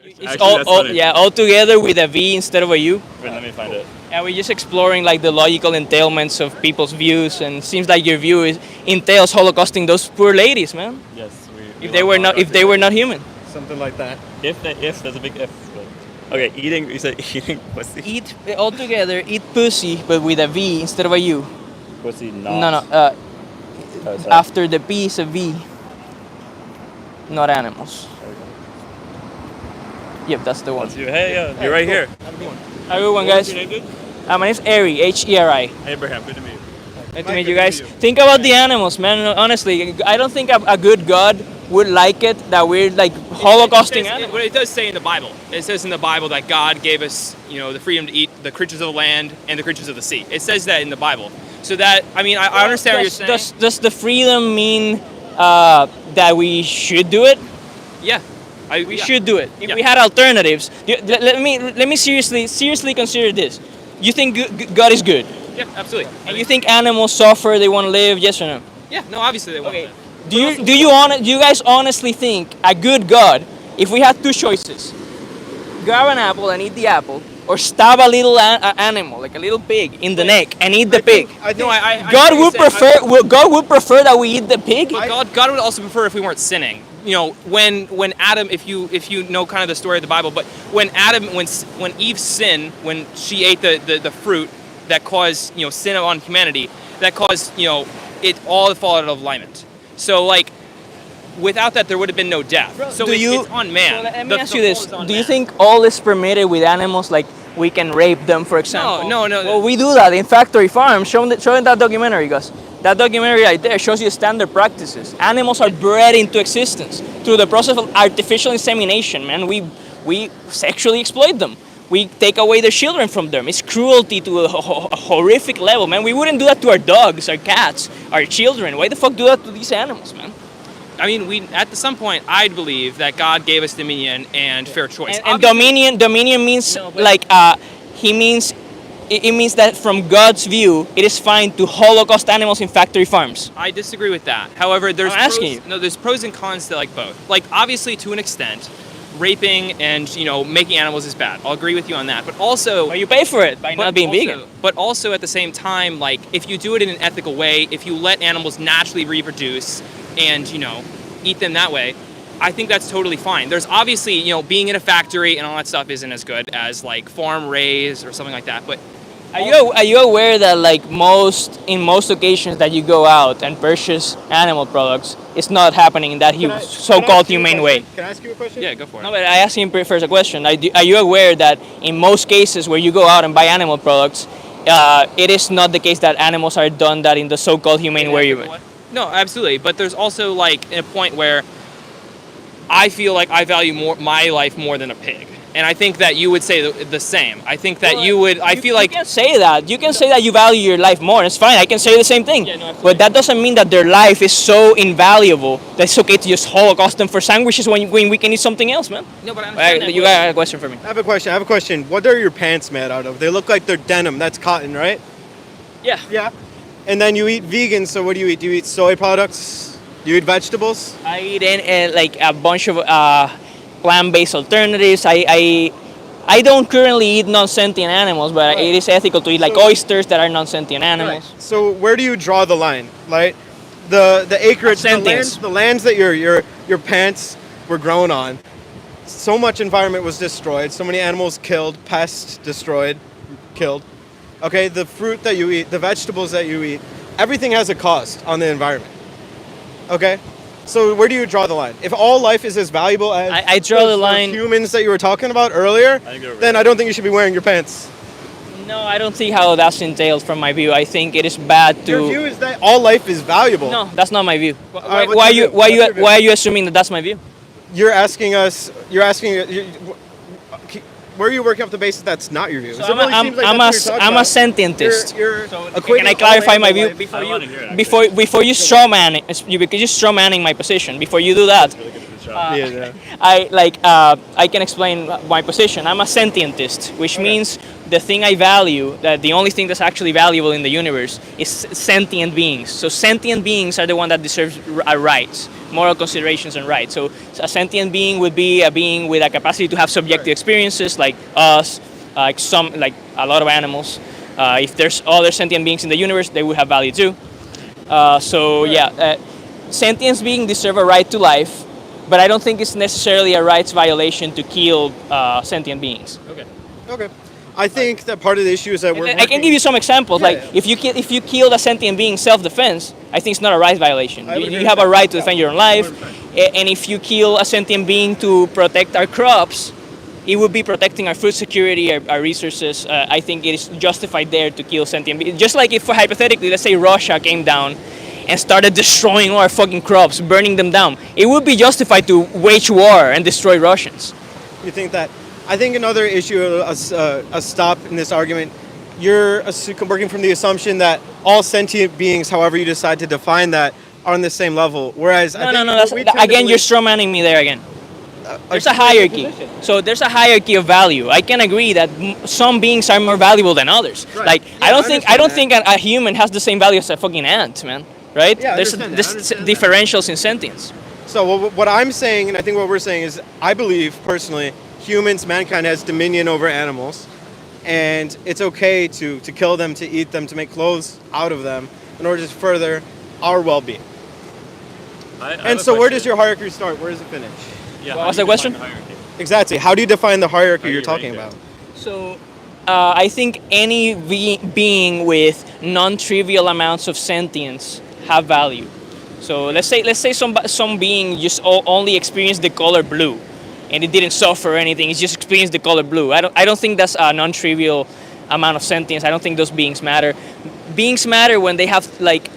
It's Actually, that's funny. all together with a V instead of a U. Wait, let me find it. And we're just exploring like the logical entailments of people's views, and it seems like your view entails holocausting those poor ladies, man. Yes. If they were not human. Something like that. If that's a big if. But, okay, eating. You said eating pussy. Eat all together, eat pussy, but with a V instead of a U. Pussy No, not. no. Oh, sorry. After the P is a V. Not animals. Yep, that's the one. That's you. Hey, you're right here. Have a good one, guys. What's your name, dude? My name's Heri, Heri. Abraham. Good to meet you. Nice to meet you guys. Think about the animals, man. Honestly, I don't think a good God would like it that we're like holocausting animals. What it does say in the Bible, it says in the Bible that God gave us, the freedom to eat the creatures of the land and the creatures of the sea. It says that in the Bible. So that, I mean, I understand what you're saying. Does the freedom mean that we should do it? Yeah. We should do it. If Yeah. we had alternatives, let me seriously consider this. You think God is good, Yeah, absolutely. and you think animals suffer, they want to live? Yes or no? Yeah, no, obviously they want Okay. that. Do you guys honestly think a good God, if we had two choices, grab an apple and eat the apple, or stab a little animal like a little pig in the neck and eat the pig? God would prefer that we eat the pig. But God would also prefer if we weren't sinning. When Adam, if you know kind of the story of the Bible, but when Eve sinned, when she ate the fruit that caused sin on humanity, that caused it all fall out of alignment. So like, without that, there would have been no death. So it's on man. So let me ask you this: do you think all is permitted with animals? Like we can rape them, for example? No. Well, we do that in factory farms. Showing that documentary, guys. That documentary right there shows you standard practices. Animals are bred into existence through the process of artificial insemination. Man, we sexually exploit them. We take away their children from them. It's cruelty to a horrific level, man. We wouldn't do that to our dogs, our cats, our children. Why the fuck do that to these animals, man? I mean, at some point, I'd believe that God gave us dominion and fair choice. And dominion means it means that from God's view, it is fine to holocaust animals in factory farms. I disagree with that. However, there's asking you. there's pros and cons to like both. Like obviously, to an extent, raping and making animals is bad. I'll agree with you on that. But also, you pay for it by not being vegan. But also at the same time, like if you do it in an ethical way, if you let animals naturally reproduce and eat them that way, I think that's totally fine. There's obviously being in a factory and all that stuff isn't as good as like farm raised or something like that. But are you aware that like in most occasions that you go out and purchase animal products, it's not happening in that so-called humane way? Can I ask you a question? Yeah, go for it. No, but I asked him first a question. Are you aware that in most cases where you go out and buy animal products, it is not the case that animals are done that in the so-called humane way? No, absolutely. But there's also like a point where I feel like I value my life more than a pig. And I think that you would say the same. I think that you would. I feel like you can say that. You can say that you value your life more. It's fine. I can say the same thing. But that doesn't mean that their life is so invaluable that it's okay to just holocaust them for sandwiches when we can eat something else, man. No, but I understand you got a question for me? I have a question. What are your pants made out of? They look like they're denim. That's cotton, right? Yeah. Yeah. And then you eat vegan. So what do you eat? Do you eat soy products? Do you eat vegetables? I eat like a bunch of plant-based alternatives. I don't currently eat non-sentient animals, but it is ethical to eat like oysters that are non-sentient animals. Right. So where do you draw the line? Like the acreage, the lands that your pants were grown on. So much environment was destroyed. So many animals killed, pests destroyed, killed. Okay, the fruit that you eat, the vegetables that you eat, everything has a cost on the environment. Okay? So where do you draw the line? If all life is as valuable as I draw the line humans that you were talking about earlier, then I don't think you should be wearing your pants. No, I don't see how that's entailed from my view. I think it is bad to. Your view is that all life is valuable. No, that's not my view. Right, Why are you assuming that that's my view? You're asking us. Where are you working off the basis that's not your view? So I'm a sentientist. Can I clarify my view before you straw manning? Because you're straw manning my position. Before you do that, I can explain my position. I'm a sentientist, which means the thing I value, that the only thing that's actually valuable in the universe, is sentient beings. So sentient beings are the one that deserves rights, moral considerations and rights. So a sentient being would be a being with a capacity to have subjective experiences, like us, like a lot of animals. If there's other sentient beings in the universe, they would have value too. Sentient beings deserve a right to life, but I don't think it's necessarily a rights violation to kill sentient beings. Okay. I think that part of the issue is that I can give you some examples. If you killed a sentient being in self-defense, I think it's not a rights violation. You have a right to defend your own life. And if you kill a sentient being to protect our crops, it would be protecting our food security, our resources. I think it is justified there to kill sentient beings. Just like if, hypothetically, let's say Russia came down and started destroying all our fucking crops, burning them down, it would be justified to wage war and destroy Russians. You think that? I think another issue, a stop in this argument, you're working from the assumption that all sentient beings, however you decide to define that, are on the same level. Whereas again, you're strawmanning me there again. There's a hierarchy. So there's a hierarchy of value. I can agree that some beings are more valuable than others. Right. Like I don't think a human has the same value as a fucking ant, man. Right? Yeah, there's differentials in sentience. So what I'm saying, and I think what we're saying is, I believe personally, mankind has dominion over animals, and it's okay to kill them, to eat them, to make clothes out of them in order to further our well-being. And so where does your hierarchy start? Where does it finish? Yeah, What's the question? Exactly. How do you define the hierarchy you're talking about? So I think any being with non-trivial amounts of sentience have value. So let's say some being just only experienced the color blue, and it didn't suffer or anything. It just experienced the color blue. I don't think that's a non-trivial amount of sentience. I don't think those beings matter. Beings matter when they have like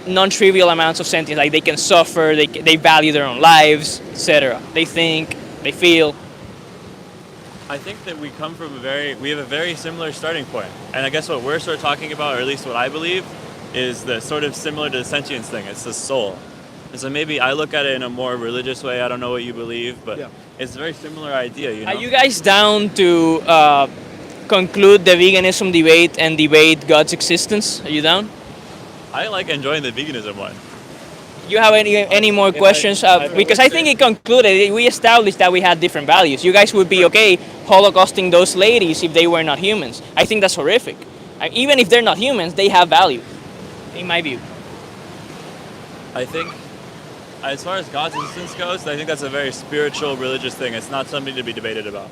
non-trivial amounts of sentience, like they can suffer, they value their own lives, etc. They think, they feel. I think that we come from we have a very similar starting point. And I guess what we're sort of talking about, or at least what I believe, is the sort of similar to the sentience thing. It's the soul. And so maybe I look at it in a more religious way. I don't know what you believe, but it's a very similar idea, you know? Are you guys down to conclude the veganism debate and debate God's existence? Are you down? I like enjoying the veganism one. You have any more questions? Because I think it concluded, we established that we had different values. You guys would be okay holocausting those ladies if they were not humans. I think that's horrific. Even if they're not humans, they have value, in my view. I think, as far as God's existence goes, I think that's a very spiritual, religious thing. It's not something to be debated about.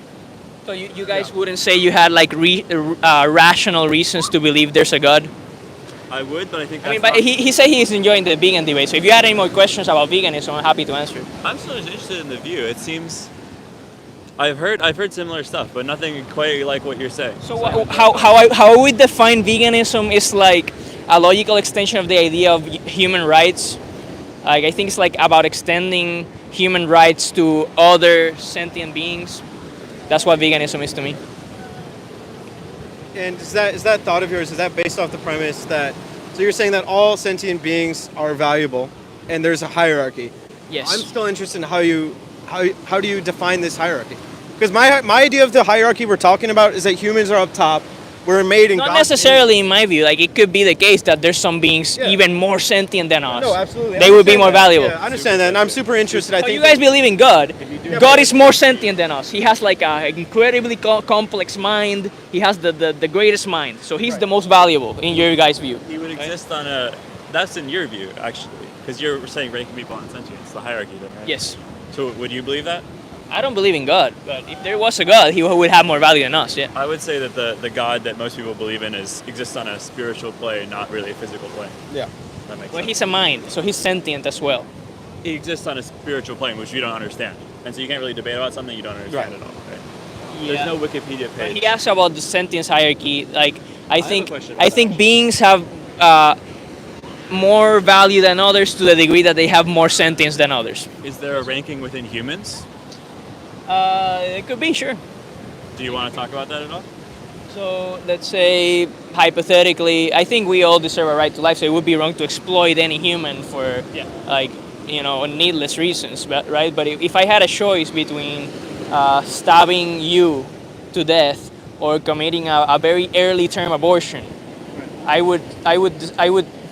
So you guys wouldn't say you had like rational reasons to believe there's a God? I would, but I think that's but he said he's enjoying the vegan debate. So if you had any more questions about veganism, I'm happy to answer. I'm still interested in the view. It seems I've heard similar stuff, but nothing quite like what you're saying. So how we define veganism is like a logical extension of the idea of human rights. Like I think it's like about extending human rights to other sentient beings. That's what veganism is to me. And is that thought of yours, is that based off the premise that, so you're saying that all sentient beings are valuable and there's a hierarchy? Yes. I'm still interested in how do you define this hierarchy? Because my idea of the hierarchy we're talking about is that humans are up top, we're made in Not God's necessarily in my view. Like it could be the case that there's some beings even more sentient than us. No, absolutely. They would be more valuable. Yeah, I understand that, and I'm super interested. I So think you guys believe in God. God is more sentient than us. He has like an incredibly complex mind. He has the greatest mind. So he's the most valuable in your guys' view. He would exist on that's in your view, actually. Because you're saying ranking people on sentience, the hierarchy then, right? Yes. So would you believe that? I don't believe in God, but if there was a God, he would have more value than us, yeah. I would say that the God that most people believe in exists on a spiritual plane, not really a physical plane. Yeah. That makes Well, sense. he's a mind, so he's sentient as well. He exists on a spiritual plane, which you don't understand. And so you can't really debate about something you don't understand at all, right? There's no Wikipedia page. He asked about the sentience hierarchy. Like, I have a question I about think beings have more value than others to the degree that they have more sentience than others. Is there a ranking within humans? It could be, sure. Do you want to talk about that at all? So let's say, hypothetically, I think we all deserve a right to life, so it would be wrong to exploit any human for, like, needless reasons, right? But if I had a choice between stabbing you to death or committing a very early term abortion, I would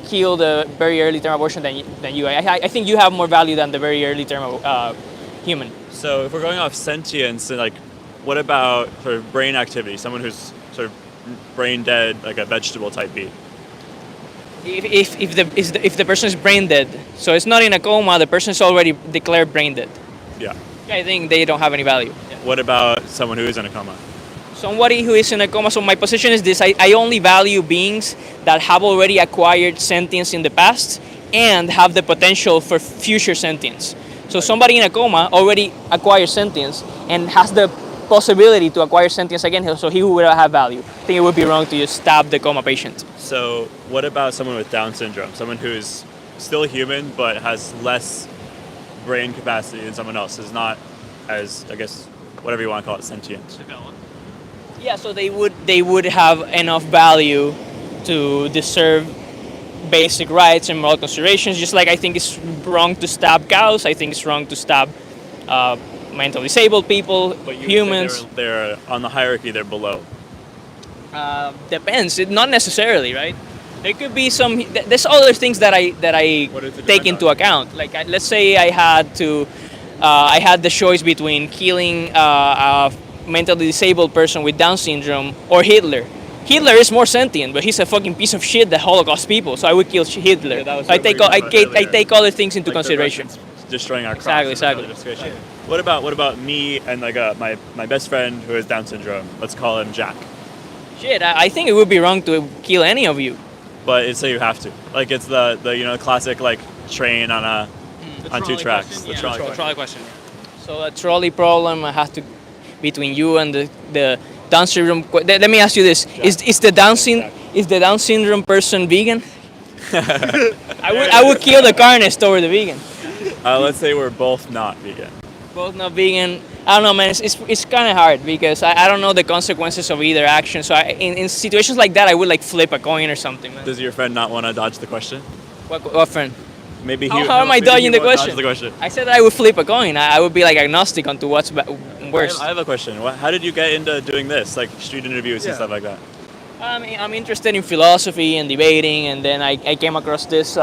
kill the very early term abortion than you. I think you have more value than the very early term human. So if we're going off sentience, like, what about sort of brain activity? Someone who's sort of brain dead, like a vegetable type being. If the person is brain dead, so it's not in a coma, the person is already declared brain dead. Yeah. I think they don't have any value. What about someone who is in a coma? Somebody who is in a coma. So my position is this: I only value beings that have already acquired sentience in the past and have the potential for future sentience. So somebody in a coma already acquired sentience and has the possibility to acquire sentience again, so he would have value. I think it would be wrong to just stab the coma patient. So what about someone with Down syndrome? Someone who's still human but has less brain capacity than someone else, is not as, I guess, whatever you want to call it, sentient. Yeah, so they would have enough value to deserve basic rights and moral considerations. Just like I think it's wrong to stab cows, I think it's wrong to stab mentally disabled people, But you humans. they're on the hierarchy, they're below. Depends. Not necessarily, right? There could be some. There's other things that I take into account. Like let's say I had the choice between killing a mentally disabled person with Down syndrome or Hitler. Hitler is more sentient, but he's a fucking piece of shit that Holocaust people. So I would kill Hitler. Yeah, so I take other things into consideration. Destroying our crops. Exactly. What about me and like my best friend who has Down syndrome? Let's call him Jack. Shit, I think it would be wrong to kill any of you. but it's say you have to. Like it's the classic like train on two tracks. The trolley question. So a trolley problem has to between you and the Down syndrome. Let me ask you this: is the Down syndrome person vegan? I would kill the carnist over the vegan. Let's say we're both not vegan. Both not vegan. I don't know, man. It's kind of hard because I don't know the consequences of either action. So in situations like that, I would like flip a coin or something, man. Does your friend not want to dodge the question? What friend? Maybe how am I dodging the question? I said I would flip a coin. I would be like agnostic onto what's worse. I have a question. How did you get into doing this, like street interviews and stuff like that? I'm interested in philosophy and debating, and then I came across this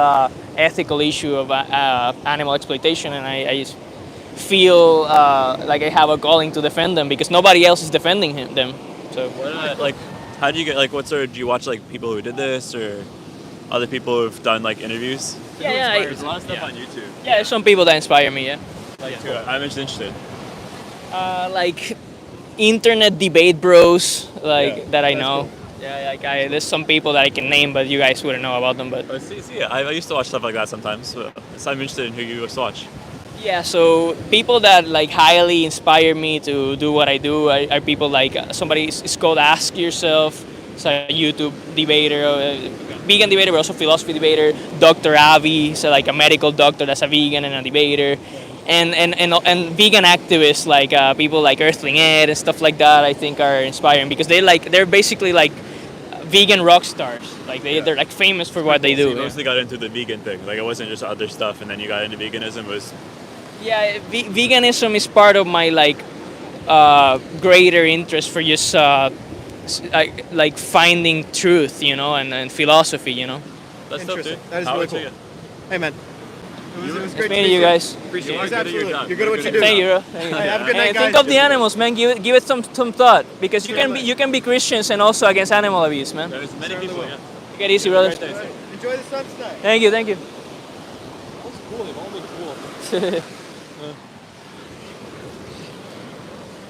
ethical issue of animal exploitation, and I just feel like I have a calling to defend them because nobody else is defending them. So, how do you get do you watch like people who did this or other people who've done like interviews? Yeah, there's a lot of stuff on YouTube. Yeah, there's some people that inspire me. Yeah. I'm just interested. Like internet debate bros, that I know. Cool. Yeah, there's some people that I can name, but you guys wouldn't know about them. But I used to watch stuff like that sometimes. So I'm interested in who you used to watch. Yeah, so people that like highly inspire me to do what I do are people like it's called Ask Yourself. It's a YouTube debater, vegan debater, but also philosophy debater. Dr. Avi, so like a medical doctor that's a vegan and a debater. And vegan activists like people like Earthling Ed and stuff like that, I think are inspiring because they're basically like vegan rock stars. Like they're like famous for what they do. So you mostly got into the vegan thing. Like it wasn't just other stuff, and then you got into veganism. It was veganism is part of my greater interest for just like finding truth, and philosophy, That's dope, dude. That is really cool. Hey, man. It was great meeting you guys. Appreciate it. Absolutely. You're good at what you do. Thank you, bro. Have a good night, guys. Think of the animals, man. Give it some thought because you can be Christians and also against animal abuse, man. There's many people. Yeah. Take it easy, brother. Enjoy the sunset. Thank you. That's cool. They've all been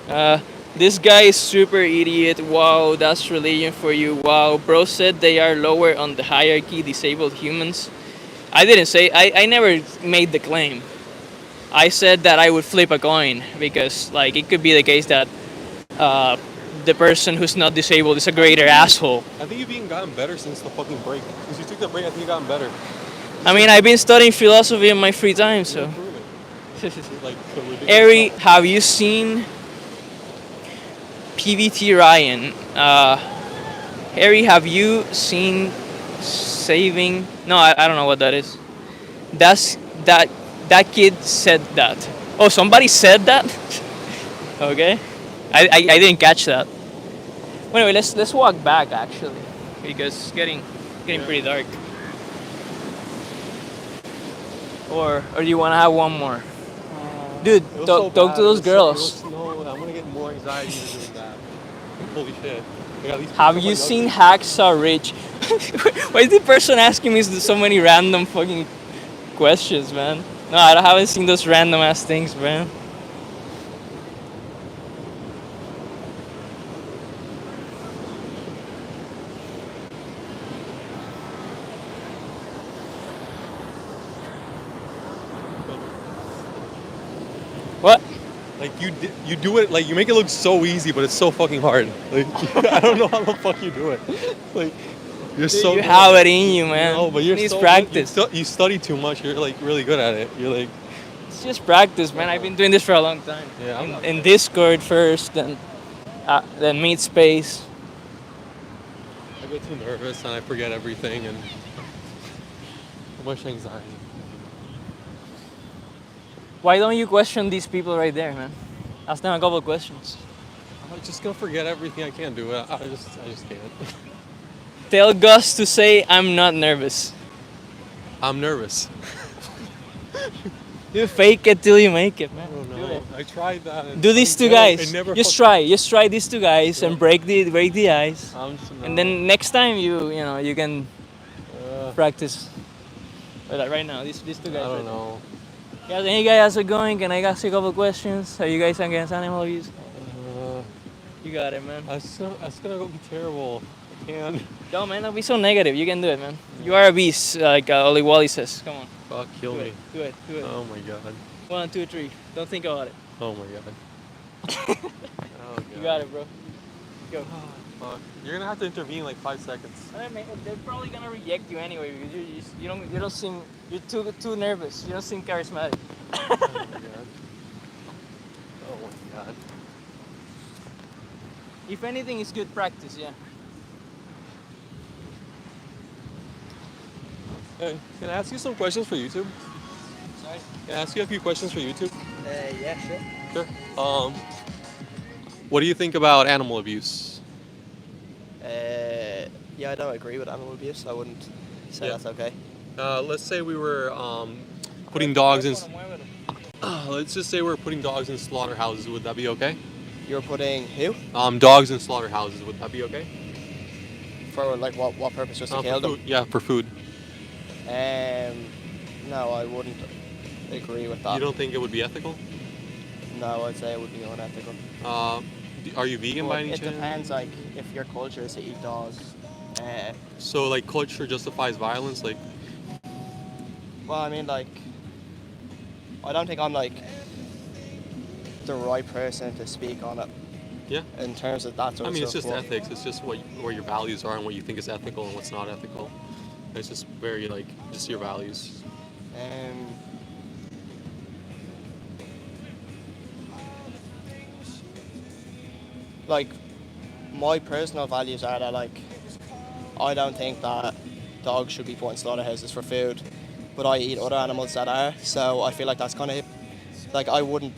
cool. This guy is super idiot. Wow, that's religion for you. Wow, bro said they are lower on the hierarchy, disabled humans. I didn't say, I never made the claim. I said that I would flip a coin because it could be the case that the person who's not disabled is a greater asshole. I think you've even gotten better since the fucking break. Since you took the break, I think you've gotten better. I mean, I've been studying philosophy in my free time, so. Heri, have you seen PVT Ryan? Heri, have you seen Saving? No, I don't know what that is. That kid said that. Oh, somebody said that? Okay. I didn't catch that. Anyway, let's walk back actually because it's getting pretty dark. Or do you want to have one more? Dude, talk to those girls. No, I'm gonna get more anxiety doing that. Holy shit. Have you seen Hacksaw Ridge? Why is the person asking me so many random fucking questions, man? No, I haven't seen those random ass things, man. What? Like you do it, like you make it look so easy, but it's so fucking hard. Like I don't know how the fuck you do it. Like you're so. You have it in you, man. No, but you're needs so practice. You study too much. You're like really good at it. You're like. It's just practice, man. I've been doing this for a long time. Yeah. In Discord first, then Meet Space. I get too nervous and I forget everything and so much anxiety. Why don't you question these people right there, man? Ask them a couple of questions. I'm just gonna forget everything. I can't do it. I just can't. Tell Gus to say I'm not nervous. I'm nervous. You fake it till you make it, man. I don't know. I tried that. Do these two guys. Just try these two guys and break the ice. And then next time you can practice. Like right now, these two guys. I don't know. Yeah, any guy, how's it going? Can I ask you a couple of questions? Are you guys against animal abuse? You got it, man. That's gonna go be terrible. can. Yo, man, don't be so negative. You can do it, man. You are a beast, like Oli Wally says. Come on. Fuck, kill Do me. it. Do it. Do it. Oh my god. 1, 2, 3. Don't think about it. Oh my god. Oh god. You got it, bro. Go. Fuck. You're gonna have to intervene like 5 seconds. Alright, man, they're probably gonna reject you anyway because you don't seem, you're too nervous. You don't seem charismatic. Oh my god. Oh my god. If anything, it's good practice, yeah. Hey, can I ask you some questions for YouTube? Sorry. Can I ask you a few questions for YouTube? Yeah, sure. Sure. What do you think about animal abuse? Yeah, I don't agree with animal abuse. I wouldn't say Yeah. that's okay. Let's say we were putting dogs in. Let's just say we're putting dogs in slaughterhouses. Would that be okay? You're putting who? Dogs in slaughterhouses. Would that be okay? For like what purpose? Just to For kill them? food. Yeah, for food. No, I wouldn't agree with that. You don't think it would be ethical? No, I'd say it would be unethical. Are you vegan But by any it chance? depends, like, if your culture is to eat dogs. So like culture justifies violence, like. Well, I mean, like, I don't think I'm like the right person to speak on it. Yeah. In terms of that sort I of mean, it's stuff. just but- ethics. It's just where your values are and what you think is ethical and what's not ethical. It's just very like just your values. Like, my personal values are that, like, I don't think that dogs should be put in slaughterhouses for food, but I eat other animals that are, so I feel like that's kind of, like, I wouldn't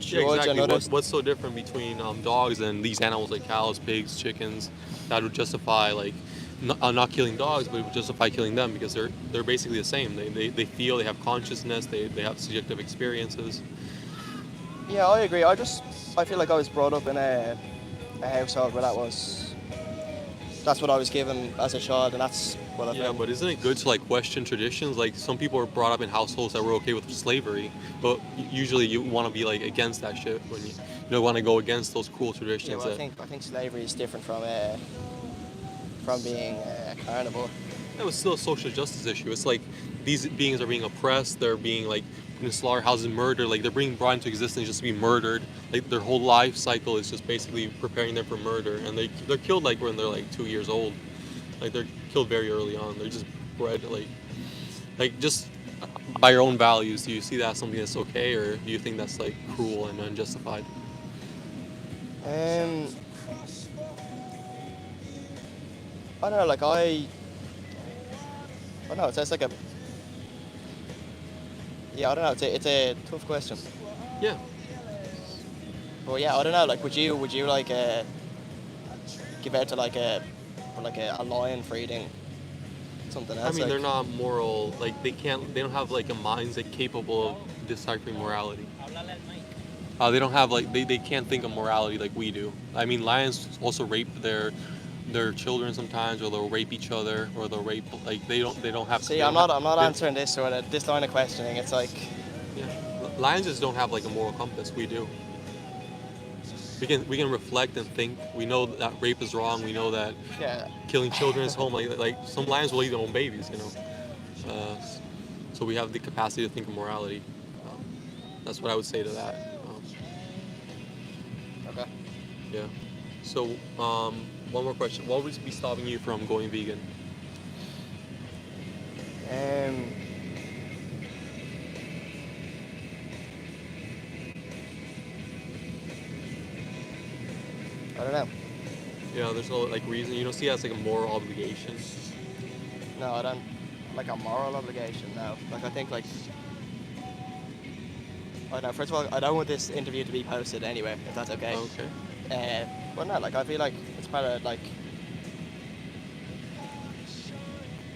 Yeah, judge exactly. another. What's so different between dogs and these animals like cows, pigs, chickens that would justify like not killing dogs, but it would justify killing them because they're basically the same. They feel, they have consciousness, they have subjective experiences. Yeah, I agree. I feel like I was brought up in a household where that's what I was given as a child, and that's what I Yeah, found. but isn't it good to like question traditions? Like some people are brought up in households that were okay with slavery, but usually you want to be like against that shit when you don't want to go against those cruel traditions. Yeah, well, I think slavery is different from being a carnivore. It was still a social justice issue. It's like these beings are being oppressed. They're being like in slaughterhouses, murdered. Like they're being brought into existence just to be murdered. Like their whole life cycle is just basically preparing them for murder. And they're killed like when they're like 2 years old. Like they're killed very early on. They're just bred like just by your own values. Do you see that as something that's okay, or do you think that's like cruel and unjustified? I don't know, like I don't know, it's like a... Yeah, I don't know, it's a tough question. Yeah. Well, yeah, I don't know, like would you like give out to like a lion for eating something else? I mean, like, they're not moral. Like they don't have like a mindset capable of deciphering morality. They don't have like they can't think of morality like we do. I mean, lions also rape their children sometimes, or they'll rape each other, or they'll rape like they don't have. See, I'm not answering this line of questioning. It's like, yeah, lions just don't have like a moral compass. We do. We can reflect and think. We know that rape is wrong. We know that killing children is home. Like some lions will eat their own babies, you know. So we have the capacity to think of morality. That's what I would say to that. Okay. Yeah. So one more question. What would be stopping you from going vegan? I don't know. Yeah, there's no like reason. You don't see it as like a moral obligation. No, I don't. Like a moral obligation, no. Like I think like, I don't know, first of all, I don't want this interview to be posted anyway, if that's okay. Okay. But no, like I feel like it's part of like,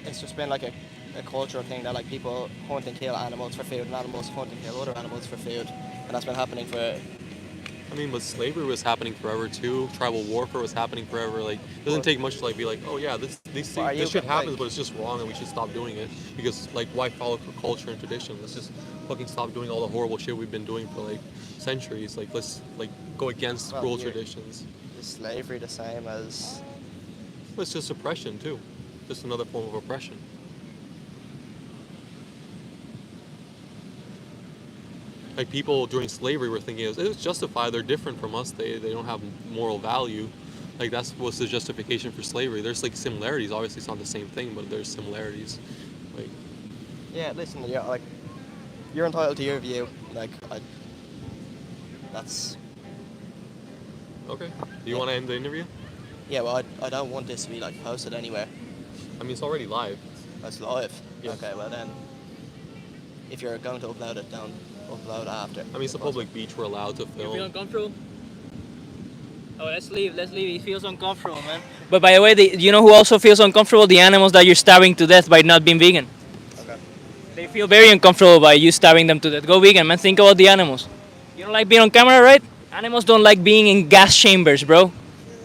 it's just been like a cultural thing that like people hunt and kill animals for food, and animals hunt and kill other animals for food, and that's been happening for... I mean, but slavery was happening forever too. Tribal warfare was happening forever. Like, it doesn't take much to like be like, oh yeah, this shit happens, but it's just wrong, and we should stop doing it. Because like, why follow culture and tradition? Let's just fucking stop doing all the horrible shit we've been doing for like centuries. Like, let's like go against cruel traditions. Is slavery the same as It's just oppression too, just another form of oppression. Like people during slavery were thinking it was justified. They're different from us. They don't have moral value. Like that's what's the justification for slavery. There's like similarities. Obviously, it's not the same thing, but there's similarities. Like Yeah, listen, yeah, like you're entitled to your view. Like, that's okay. Do you want to end the interview? yeah. Well, I don't want this to be like posted anywhere. I mean, it's already live. It's live. Yeah. Okay, well then, if you're going to upload it, don't upload after. I mean, it's a public beach. We're allowed to You feel film. uncomfortable? Oh, let's leave. Let's leave. He feels uncomfortable, man. But by the way, you know who also feels uncomfortable? The animals that you're starving to death by not being vegan. Okay. They feel very uncomfortable by you starving them to death. Go vegan, man. Think about the animals. You don't like being on camera, right? Animals don't like being in gas chambers, bro.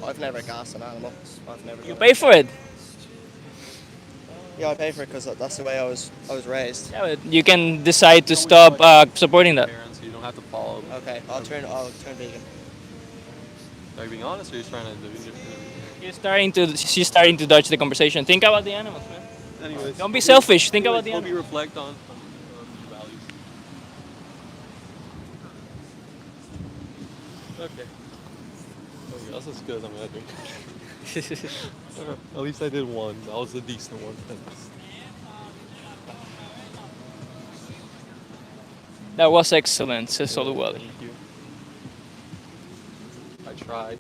I've never gassed an animal. I've never. You pay for it. Yeah, I pay for it because that's the way I was raised. Yeah, but you can decide to stop supporting that. Parents, you don't have to follow. Okay, I'll turn vegan. Are you being honest, or are you trying to? She's starting to dodge the conversation. Think about the animals, man. Anyways, Don't be selfish. Think about the Hope you animals. reflect on values. Okay. Okay, that's as good as I'm editing. At least I did one. That was a decent one. That was excellent, says Oluwale. Thank you. I tried.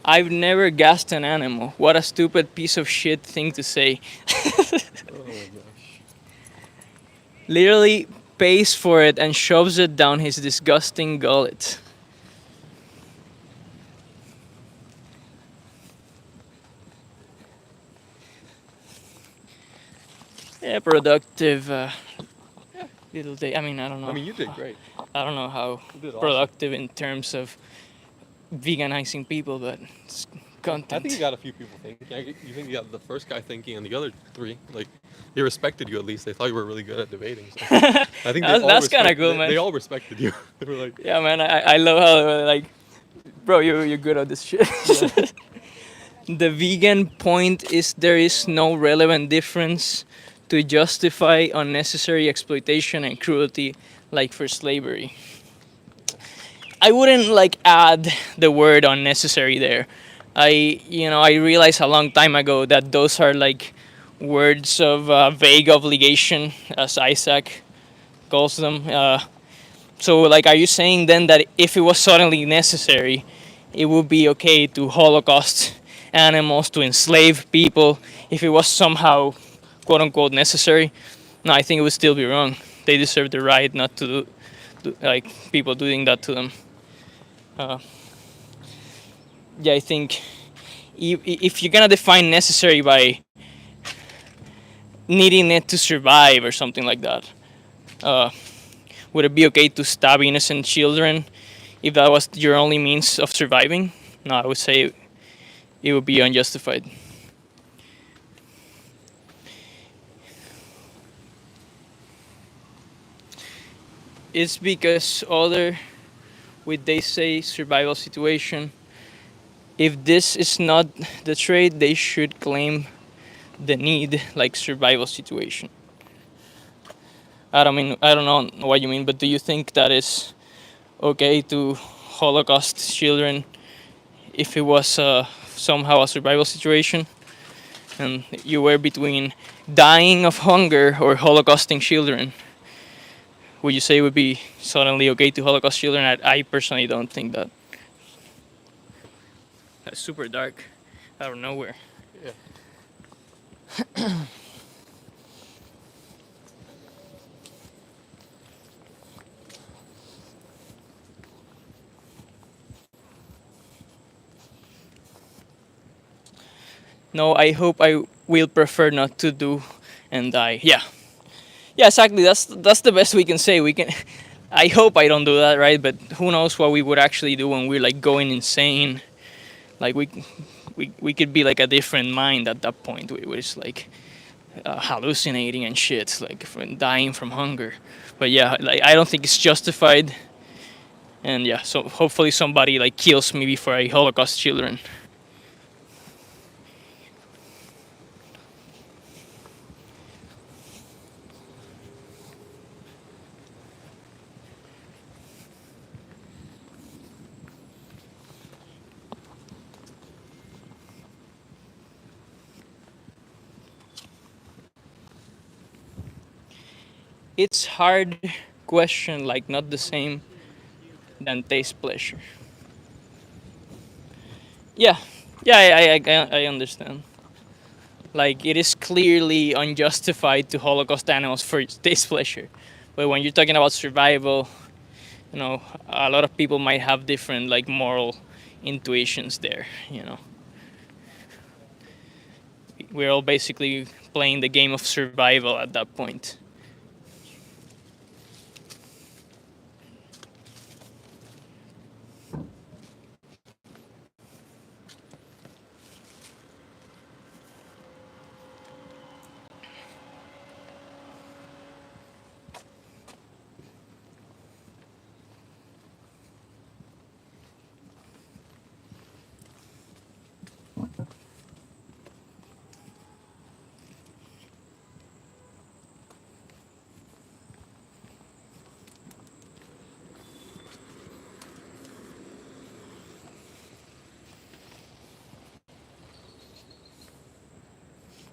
I've never gassed an animal. What a stupid piece of shit thing to say. Oh my gosh. Literally pays for it and shoves it down his disgusting gullet. Yeah, productive little day. I mean, I don't know. I mean, you did great. I don't know how You did awesome. productive in terms of veganizing people, but it's content. I think you got a few people thinking. You think you got the first guy thinking, and the other three, like, they respected you at least. They thought you were really good at debating. So I think That's kind of cool, man. They all respected you. They were like, Yeah, man, I love how they were like, bro, you're good at this shit. The vegan point is there is no relevant difference to justify unnecessary exploitation and cruelty like for slavery. I wouldn't like add the word unnecessary there. I realized a long time ago that those are like words of vague obligation, as Isaac calls them. So like, are you saying then that if it was suddenly necessary, it would be okay to Holocaust animals, to enslave people, if it was somehow quote unquote necessary? No, I think it would still be wrong. They deserve the right not to do like people doing that to them. Yeah, I think if you're gonna define necessary by needing it to survive or something like that, would it be okay to stab innocent children if that was your only means of surviving? No, I would say it would be unjustified. It's because they say survival situation. If this is not the trait, they should claim the need like survival situation. I don't know what you mean, but do you think that is okay to Holocaust children if it was somehow a survival situation and you were between dying of hunger or Holocausting children? Would you say it would be suddenly okay to Holocaust children? I personally don't think that. That's super dark, out of nowhere. yeah. No, I hope I will prefer not to do and die. Yeah, exactly. That's the best we can say. We can. I hope I don't do that, right? But who knows what we would actually do when we're like going insane? Like we could be like a different mind at that point. We're just like hallucinating and shit, like from dying from hunger. But yeah, like I don't think it's justified. And yeah, so hopefully somebody like kills me before I Holocaust children. It's hard question, like not the same than taste pleasure. Yeah, yeah, I understand. Like it is clearly unjustified to Holocaust animals for taste pleasure, but when you're talking about survival, you know, a lot of people might have different like moral intuitions there. You know, we're all basically playing the game of survival at that point.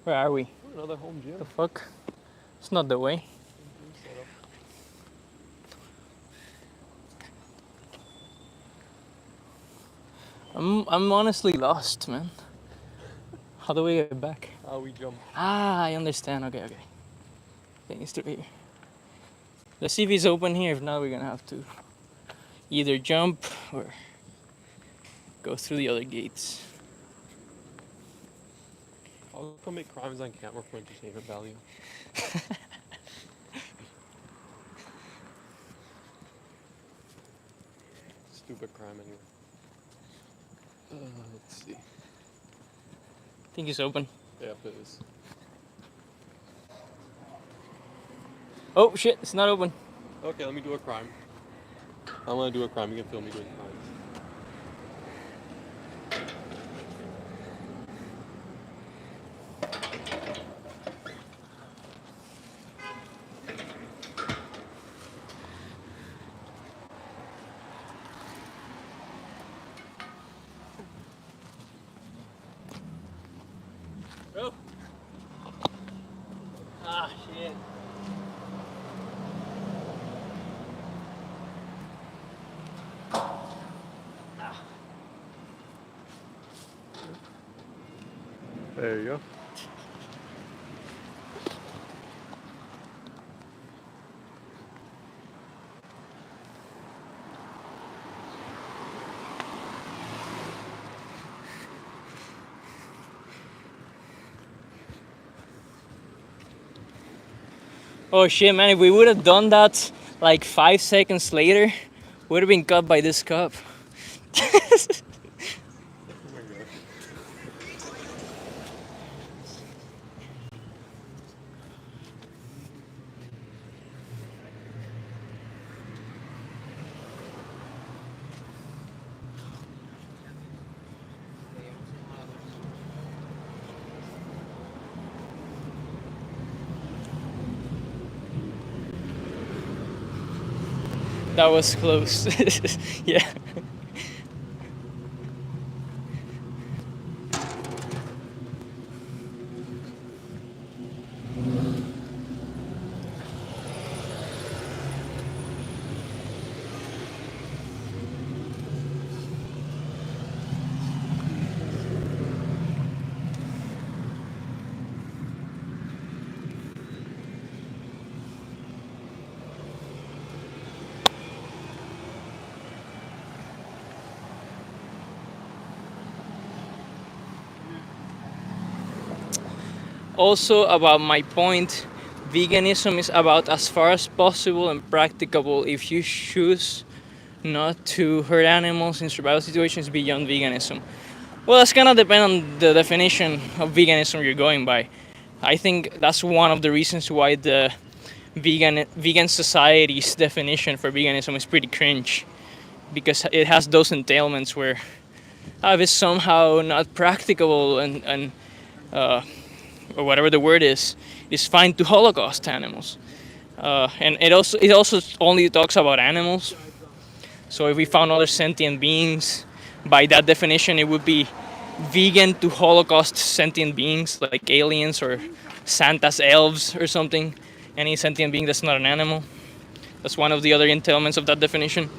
Where are we? Another home gym. The fuck? It's not the way. I'm honestly lost, man. How do we get back? We jump. Ah, I understand. Okay. Okay, it's through here. Let's see if it's open here. If not, we're gonna have to either jump or go through the other gates. I'll commit crimes on camera for entertainment value. Stupid crime anyway. Let's see. I think it's open. Yeah, it is. Oh shit, it's not open. Okay, let me do a crime. I'm gonna do a crime. You can film me doing crimes. Oh. Ah shit. There you go. Oh shit, man, if we would have done that like 5 seconds later, would have been cut by this cup. That was close. Yeah. Also about my point, veganism is about as far as possible and practicable if you choose not to hurt animals in survival situations beyond veganism. Well, that's gonna depend on the definition of veganism you're going by. I think that's one of the reasons why the vegan society's definition for veganism is pretty cringe, because it has those entailments where if it's somehow not practicable and or whatever the word is, it's fine to holocaust animals. And it also only talks about animals. So if we found other sentient beings, by that definition, it would be vegan to holocaust sentient beings like aliens or Santa's elves or something. Any sentient being that's not an animal. That's one of the other entailments of that definition.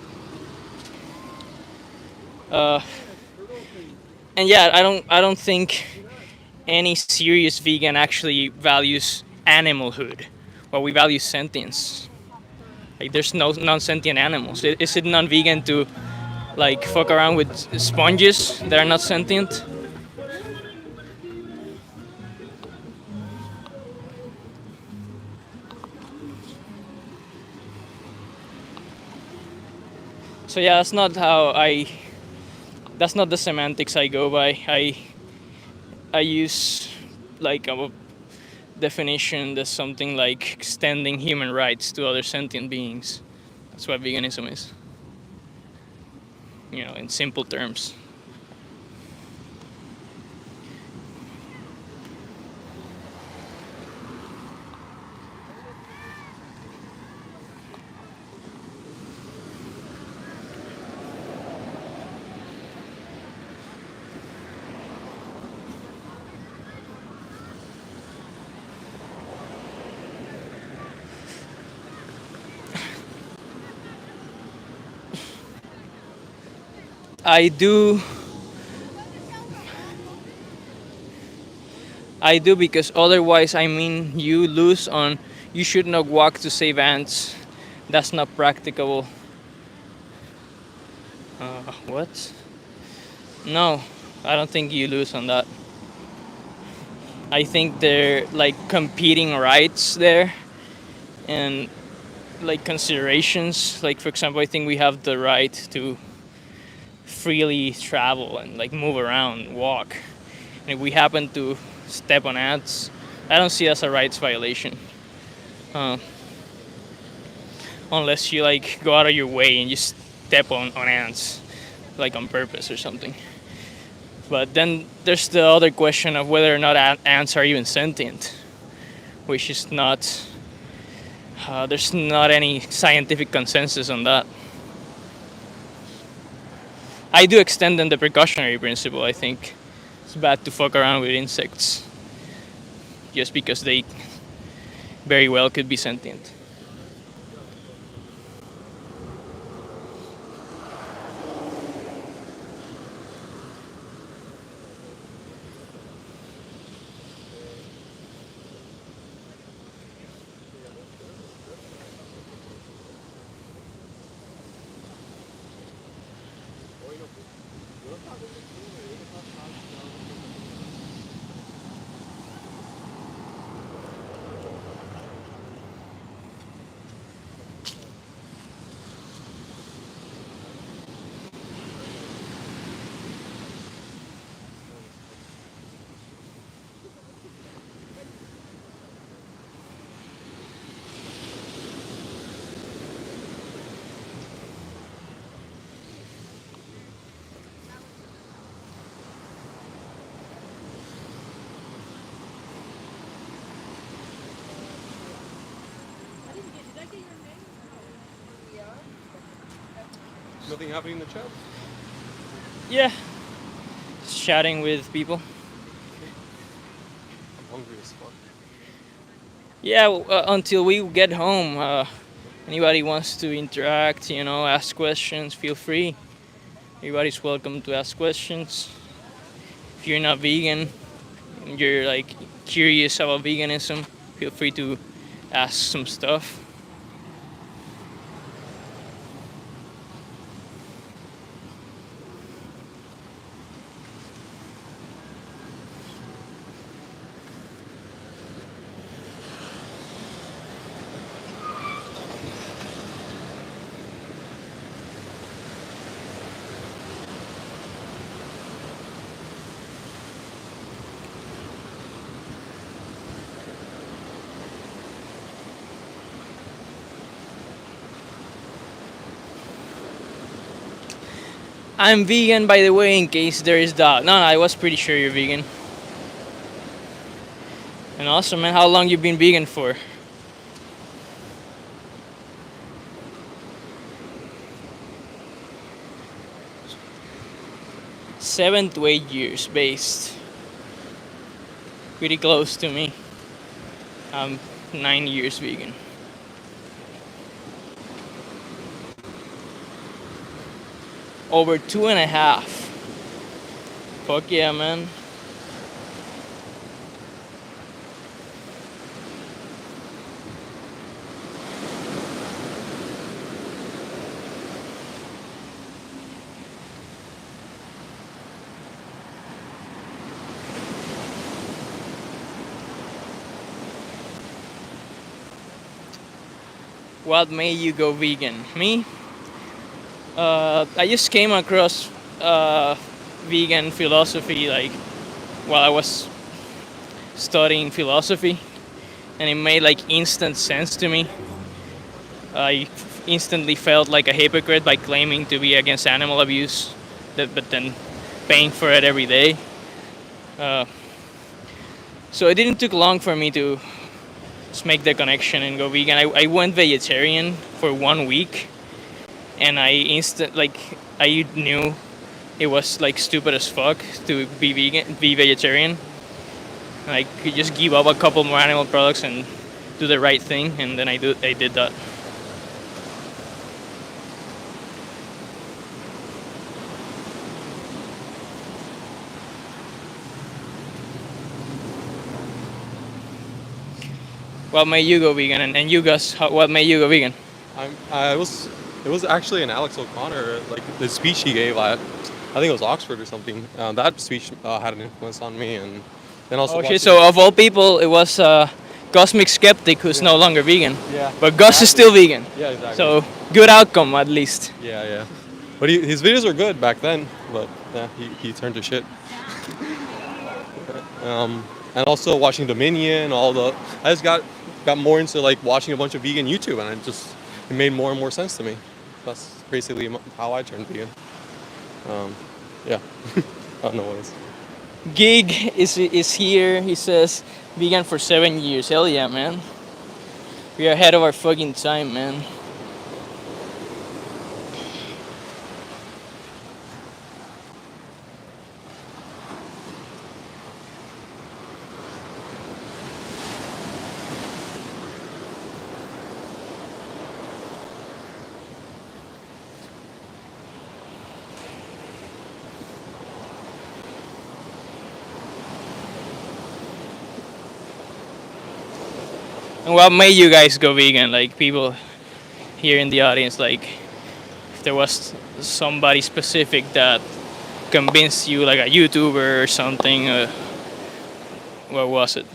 And yeah, I don't think any serious vegan actually values animalhood. Well, we value sentience. Like, there's no non-sentient animals. Is it non-vegan to like fuck around with sponges that are not sentient? So yeah, that's not the semantics I go by. I use like a definition that's something like extending human rights to other sentient beings. That's what veganism is. In simple terms. I do. I do, because otherwise, you lose on you should not walk to save ants. That's not practicable. What? No, I don't think you lose on that. I think they're like competing rights there, and like considerations. Like, for example, I think we have the right to freely travel and like move around, walk. And if we happen to step on ants, I don't see it as a rights violation. Unless you like go out of your way and you step on ants, like on purpose or something. But then there's the other question of whether or not ants are even sentient, which is not. There's not any scientific consensus on that. I do extend them the precautionary principle. I think it's bad to fuck around with insects just because they very well could be sentient. Nothing happening in the chat? Yeah, just chatting with people. I'm hungry as fuck. Yeah, until we get home, anybody wants to interact, ask questions, feel free. Everybody's welcome to ask questions. If you're not vegan, and you're like curious about veganism, feel free to ask some stuff. I'm vegan, by the way, in case there is doubt. No, I was pretty sure you're vegan. And also, man, how long you been vegan for? 7 to 8 years, based. Pretty close to me. I'm 9 years vegan. Over 2.5. Fuck yeah, man. What made you go vegan? Me? I just came across vegan philosophy like while I was studying philosophy, and it made like instant sense to me. I instantly felt like a hypocrite by claiming to be against animal abuse, but then paying for it every day. Uh, so it didn't took long for me to just make the connection and go vegan. I went vegetarian for 1 week, and I knew it was like stupid as fuck to be vegetarian. I could just give up a couple more animal products and do the right thing, and then I did that. What made you go vegan, and you guys, what made you go vegan? It was actually an Alex O'Connor, like the speech he gave at, I think it was Oxford or something. That speech had an influence on me, and then also. Oh shit! So of all people, it was Cosmic Skeptic who's no longer vegan. Yeah. But Gus is still vegan. Yeah, exactly. So good outcome at least. Yeah. But his videos were good back then, but yeah, he turned to shit. And also watching Dominion, I just got more into like watching a bunch of vegan YouTube, and it made more and more sense to me. That's basically how I turned vegan. Yeah, I don't know what it is. Gig is here. He says vegan for 7 years. Hell yeah, man. We are ahead of our fucking time, man. And what made you guys go vegan? Like people here in the audience, like if there was somebody specific that convinced you, like a YouTuber or something, what was it?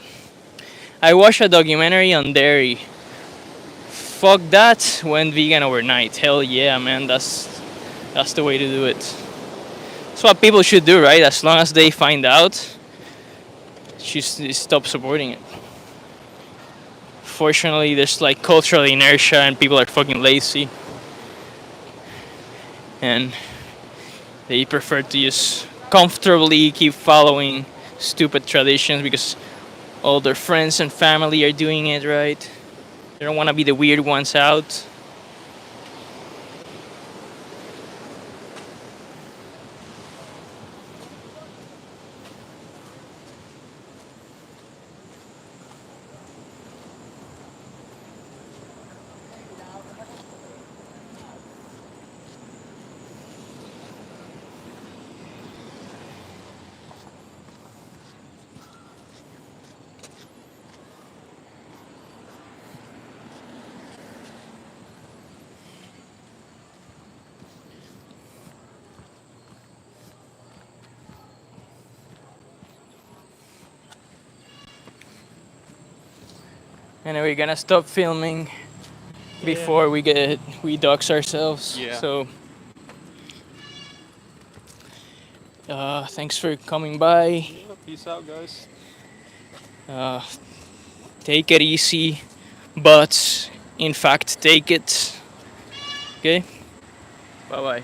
I watched a documentary on dairy. Fuck that, went vegan overnight. Hell yeah, man, that's the way to do it. That's what people should do, right? As long as they find out, just stop supporting it. Fortunately, there's like cultural inertia and people are fucking lazy. And they prefer to just comfortably keep following stupid traditions because all their friends and family are doing it, right? They don't want to be the weird ones out. And we're gonna stop filming before we dox ourselves. Yeah. So thanks for coming by. Yeah, peace out, guys. Take it easy, but in fact take it. Okay? Bye bye.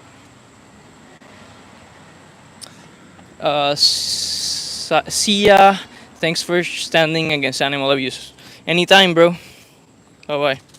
See ya. Thanks for standing against animal abuse. Anytime, bro. Bye bye.